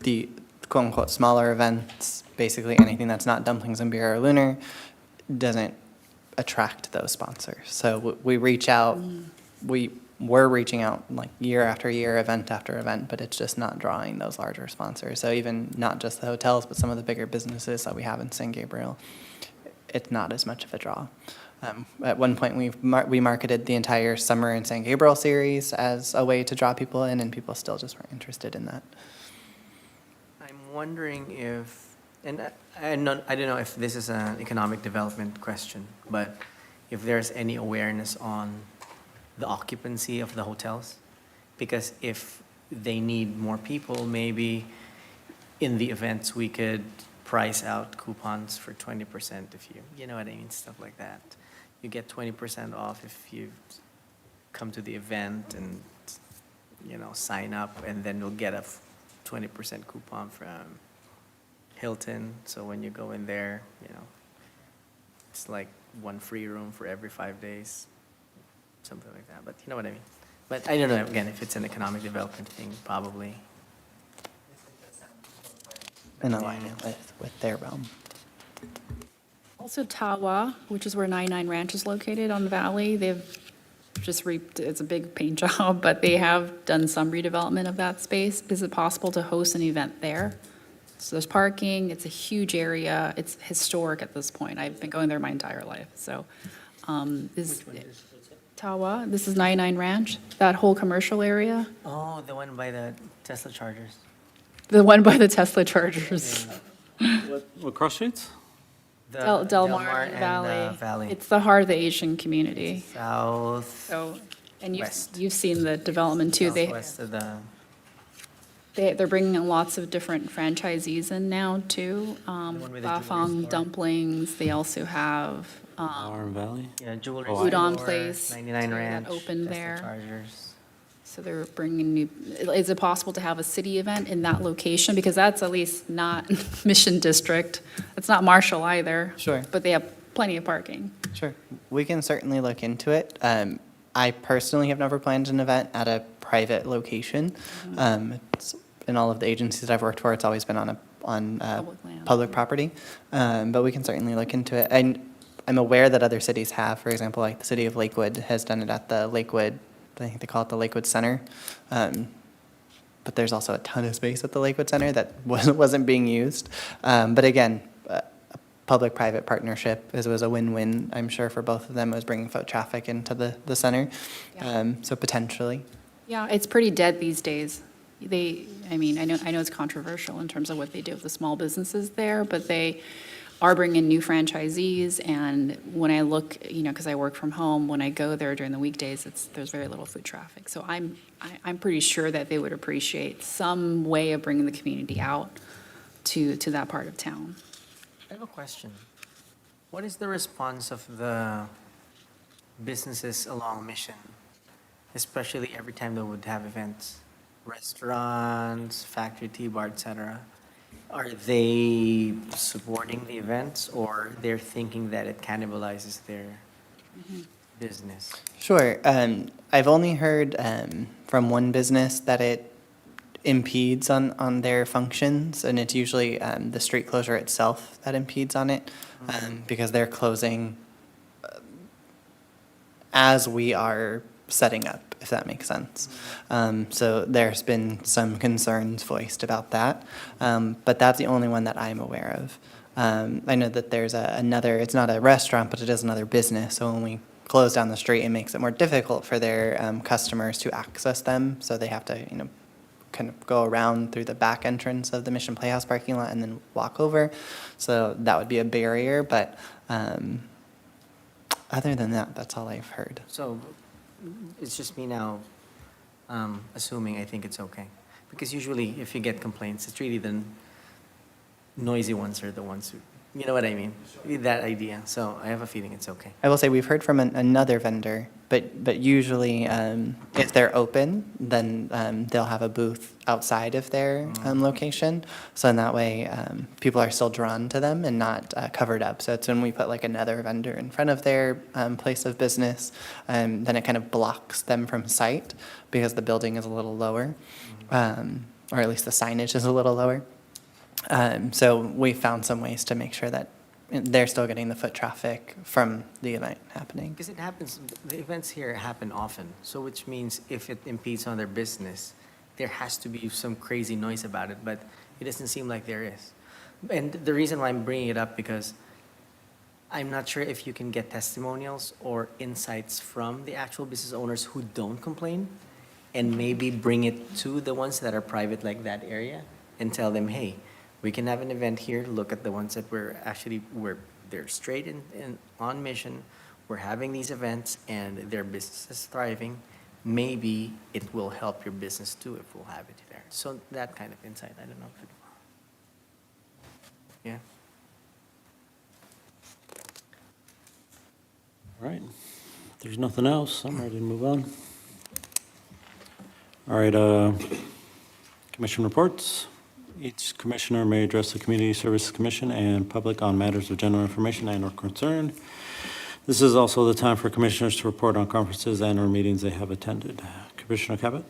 the quote-unquote smaller events, basically anything that's not dumplings and beer or lunar, doesn't attract those sponsors. So we reach out, we're reaching out like year after year, event after event, but it's just not drawing those larger sponsors. So even not just the hotels, but some of the bigger businesses that we have in San Gabriel, it's not as much of a draw. At one point, we marketed the entire Summer in San Gabriel series as a way to draw people in, and people still just weren't interested in that. I'm wondering if, and I don't know if this is an economic development question, but if there's any awareness on the occupancy of the hotels, because if they need more people, maybe in the events, we could price out coupons for 20% if you know what I mean, stuff like that. You get 20% off if you come to the event and, sign up, and then you'll get a 20% coupon from Hilton. So when you go in there, it's like one free room for every 5 days, something like that. But you know what I mean. But I don't know, again, if it's an economic development thing, probably. In alignment with their realm. Also Tawa, which is where 99 Ranch is located on the valley, they've just it's a big paint job, but they have done some redevelopment of that space. Is it possible to host an event there? So there's parking, it's a huge area, it's historic at this point. I've been going there my entire life, so. Tawa, this is 99 Ranch, that whole commercial area, Oh, the one by the Tesla chargers. the one by the Tesla chargers. What cross streets? The Del Mar and Valley. Valley. It's the heart of the Asian community. South, So, and West. you've seen the development too. southwest of the, They're bringing in lots of different franchisees in now too. one with the Bafang jewelry store. Dumplings, they also have Arm Valley? yeah, jewelry Oh, I- Udon store, Place 99 that Ranch. opened Tesla there. Chargers. So they're bringing new, is it possible to have a city event in that location? Because that's at least not Mission District. It's not Marshall either. Sure. But they have plenty of parking. Sure, we can certainly look into it. I personally have never planned an event at a private location. In all of the agencies that I've worked for, it's always been on Public land. public property. But we can certainly look into it. And I'm aware that other cities have, for example, like the city of Lakewood has done it at the Lakewood, I think they call it the Lakewood Center. But there's also a ton of space at the Lakewood Center that wasn't being used. But again, a public-private partnership was a win-win, I'm sure, for both of them. It was bringing foot traffic into the center. Yeah. So potentially. Yeah, it's pretty dead these days. I know it's controversial in terms of what they do with the small businesses there, but they are bringing new franchisees, and when I look, because I work from home, when I go there during the weekdays, there's very little foot traffic. So I'm pretty sure that they would appreciate some way of bringing the community out to that part of town. I have a question. What is the response of the businesses along Mission, especially every time they would have events? Restaurants, factory, tea bar, etc. Are they supporting the events, or they're thinking that it cannibalizes their business? Sure. I've only heard from one business that it impedes on their functions, and it's usually the street closure itself that impedes on it, because they're closing as we are setting up, if that makes sense. So there's been some concerns voiced about that, but that's the only one that I'm aware of. I know that there's another, it's not a restaurant, but it is another business, so when we close down the street, it makes it more difficult for their customers to access them, so they have to, kind of go around through the back entrance of the Mission Playhouse parking lot and then walk over. So that would be a barrier, but other than that, that's all I've heard. So it's just me now assuming I think it's okay. Because usually if you get complaints, it's really the noisy ones are the ones who, you know what I mean? That idea. So I have a feeling it's okay. I will say we've heard from another vendor, but usually if they're open, then they'll have a booth outside of their location. So in that way, people are still drawn to them and not covered up. So it's when we put like another vendor in front of their place of business, then it kind of blocks them from sight because the building is a little lower, or at least the signage is a little lower. So we found some ways to make sure that they're still getting the foot traffic from the event happening. Because it happens, the events here happen often. So which means if it impedes on their business, there has to be some crazy noise about it, but it doesn't seem like there is. And the reason why I'm bringing it up, because I'm not sure if you can get testimonials or insights from the actual business owners who don't complain, and maybe bring it to the ones that are private like that area and tell them, hey, we can have an event here, look at the ones that they're straight and on mission, we're having these events and their business is thriving, maybe it will help your business too if we'll have it there. So that kind of insight, I don't know if it Yeah. All right. If there's nothing else, I'm ready to move on. All right, commission reports. Each commissioner may address the Community Services Commission and public on matters of general information and/or concern. This is also the time for commissioners to report on conferences and/or meetings they have attended. Commissioner Cabot?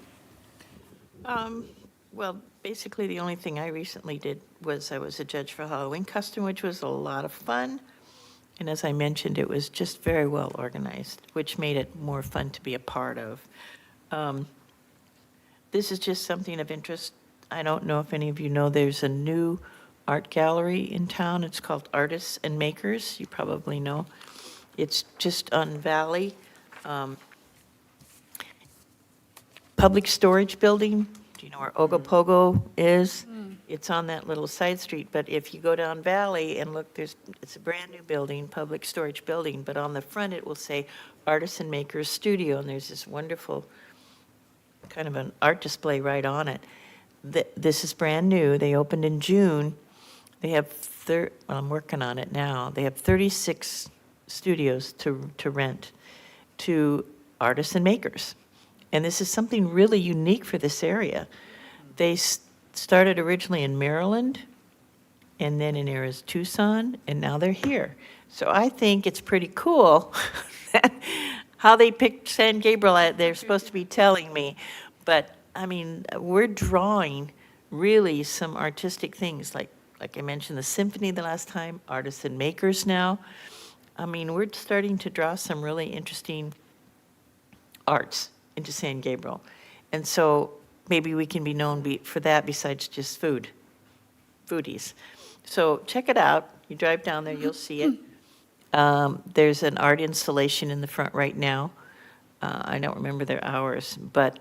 Well, basically, the only thing I recently did was I was a judge for Halloween custom, which was a lot of fun. And as I mentioned, it was just very well organized, which made it more fun to be a part of. This is just something of interest. I don't know if any of you know, there's a new art gallery in town. It's called Artists and Makers. You probably know. It's just on Valley. Public Storage Building. Do you know where Ogopogo is? It's on that little side street, but if you go down Valley and look, it's a brand-new building, public storage building, but on the front it will say Artists and Makers Studio, and there's this wonderful kind of an art display right on it. This is brand new. They opened in June. They have, well, I'm working on it now. They have 36 studios to rent to artists and makers. And this is something really unique for this area. They started originally in Maryland, and then in Tucson, and now they're here. So I think it's pretty cool that how they picked San Gabriel, they're supposed to be telling me. But, I mean, we're drawing really some artistic things, like I mentioned, the symphony the last time, artists and makers now. I mean, we're starting to draw some really interesting arts into San Gabriel. And so maybe we can be known for that besides just foodies. So check it out. You drive down there, you'll see it. There's an art installation in the front right now. I don't remember their hours, but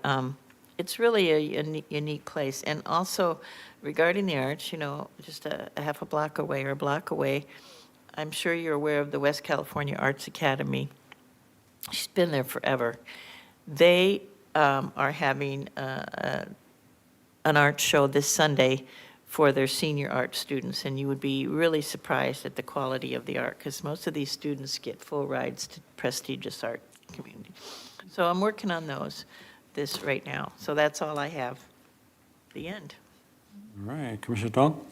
it's really a unique place. And also, regarding the arts, you know, just a half a block away or a block away, I'm sure you're aware of the West California Arts Academy. She's been there forever. They are having an art show this Sunday for their senior art students, and you would be really surprised at the quality of the art, because most of these students get full rides to prestigious art community. So I'm working on this right now. So that's all I have. The end. All right, Commissioner Tong?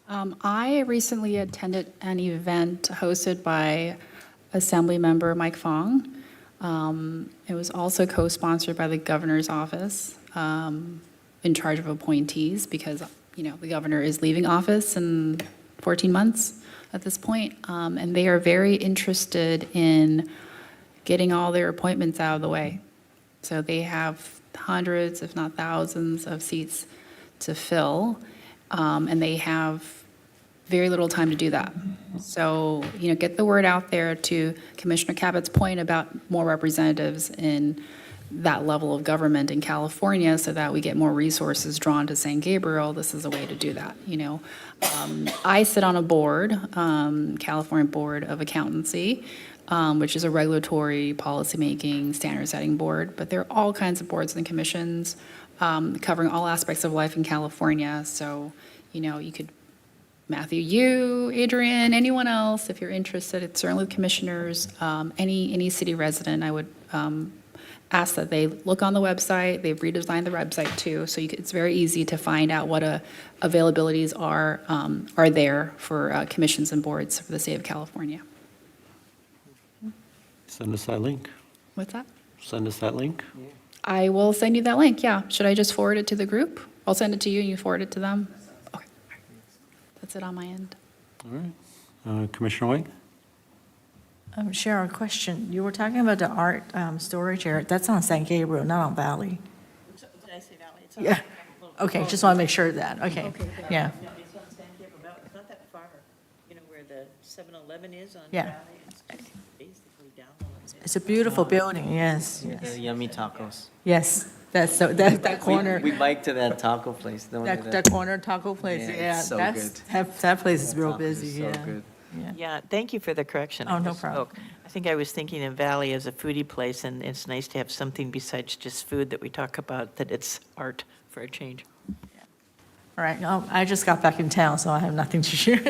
I recently attended an event hosted by Assemblymember Mike Fong. It was also co-sponsored by the governor's office, in charge of appointees, because, you know, the governor is leaving office in 14 months at this point. And they are very interested in getting all their appointments out of the way. So they have hundreds, if not thousands, of seats to fill, and they have very little time to do that. So, you know, get the word out there to Commissioner Cabot's point about more representatives in that level of government in California, so that we get more resources drawn to San Gabriel. This is a way to do that, you know. I sit on a board, California Board of Accountancy, which is a regulatory policymaking, standard setting board, but there are all kinds of boards and commissions covering all aspects of life in California. So, you know, you could, Matthew, you, Adrian, anyone else, if you're interested, it's certainly the commissioners, any city resident, I would ask that they look on the website. They've redesigned the website too, so it's very easy to find out what availabilities are there for commissions and boards for the state of California. Send us that link. What's that? Send us that link. I will send you that link, yeah. Should I just forward it to the group? I'll send it to you and you forward it to them? Okay. That's it on my end. All right. Commissioner Wang? Cheryl, question. You were talking about the art storage area. That's on San Gabriel, not on Valley. Did I say Valley? It's Yeah. Okay, just want to make sure of that. Okay, yeah. It's on San Gabriel Valley. It's not that far, you know, where the 7-Eleven is on Yeah. Valley. It's basically down a little bit. It's a beautiful building, yes, yes. The yummy tacos. Yes, that corner, We biked to that taco place. The one that corner taco place, Yeah, it's yeah. so that's- good. That place is That real taco is busy, so yeah. good. Yeah. Yeah, thank you for the correction. I Oh, no misspoke. problem. I think I was thinking of Valley as a foodie place, and it's nice to have something besides just food that we talk about, that it's art for a change. All right, no, I just got back in town, so I have nothing to share.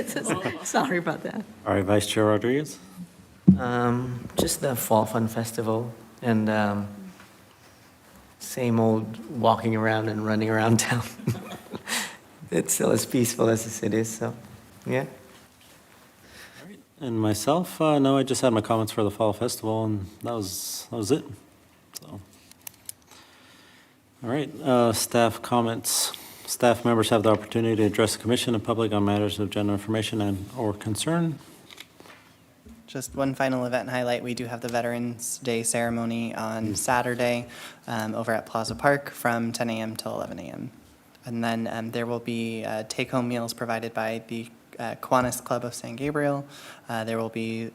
Sorry about that. All right, Vice Chair Rodriguez? Just the Fall Fun Festival and same old walking around and running around town. It's still as peaceful as it is, so, yeah. And myself, no, I just had my comments for the Fall Festival, and that was it. So, all right, staff comments. Staff members have the opportunity to address the commission and public on matters of general information and/or concern. Just one final event highlight, we do have the Veterans Day ceremony on Saturday over at Plaza Park from 10 a.m. till 11 a.m. And then there will be take-home meals provided by the Kiwanis Club of San Gabriel. There will be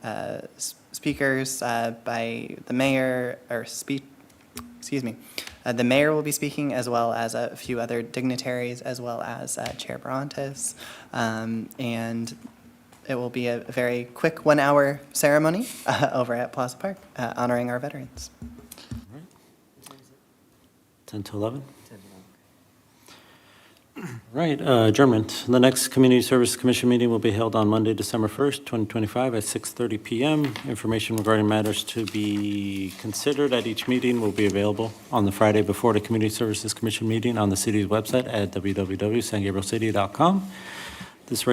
speakers by the mayor, the mayor will be speaking, as well as a few other dignitaries, as well as Chair Barantes. And it will be a very quick 1-hour ceremony over at Plaza Park, honoring our veterans. 10 to 11? Right, adjournment. The next Community Service Commission meeting will be held on Monday, December 1st, 2025 at 6:30 p.m. Information regarding matters to be considered at each meeting will be available on the Friday before the Community Services Commission meeting on the city's website at www.sangabrielcity.com. This regular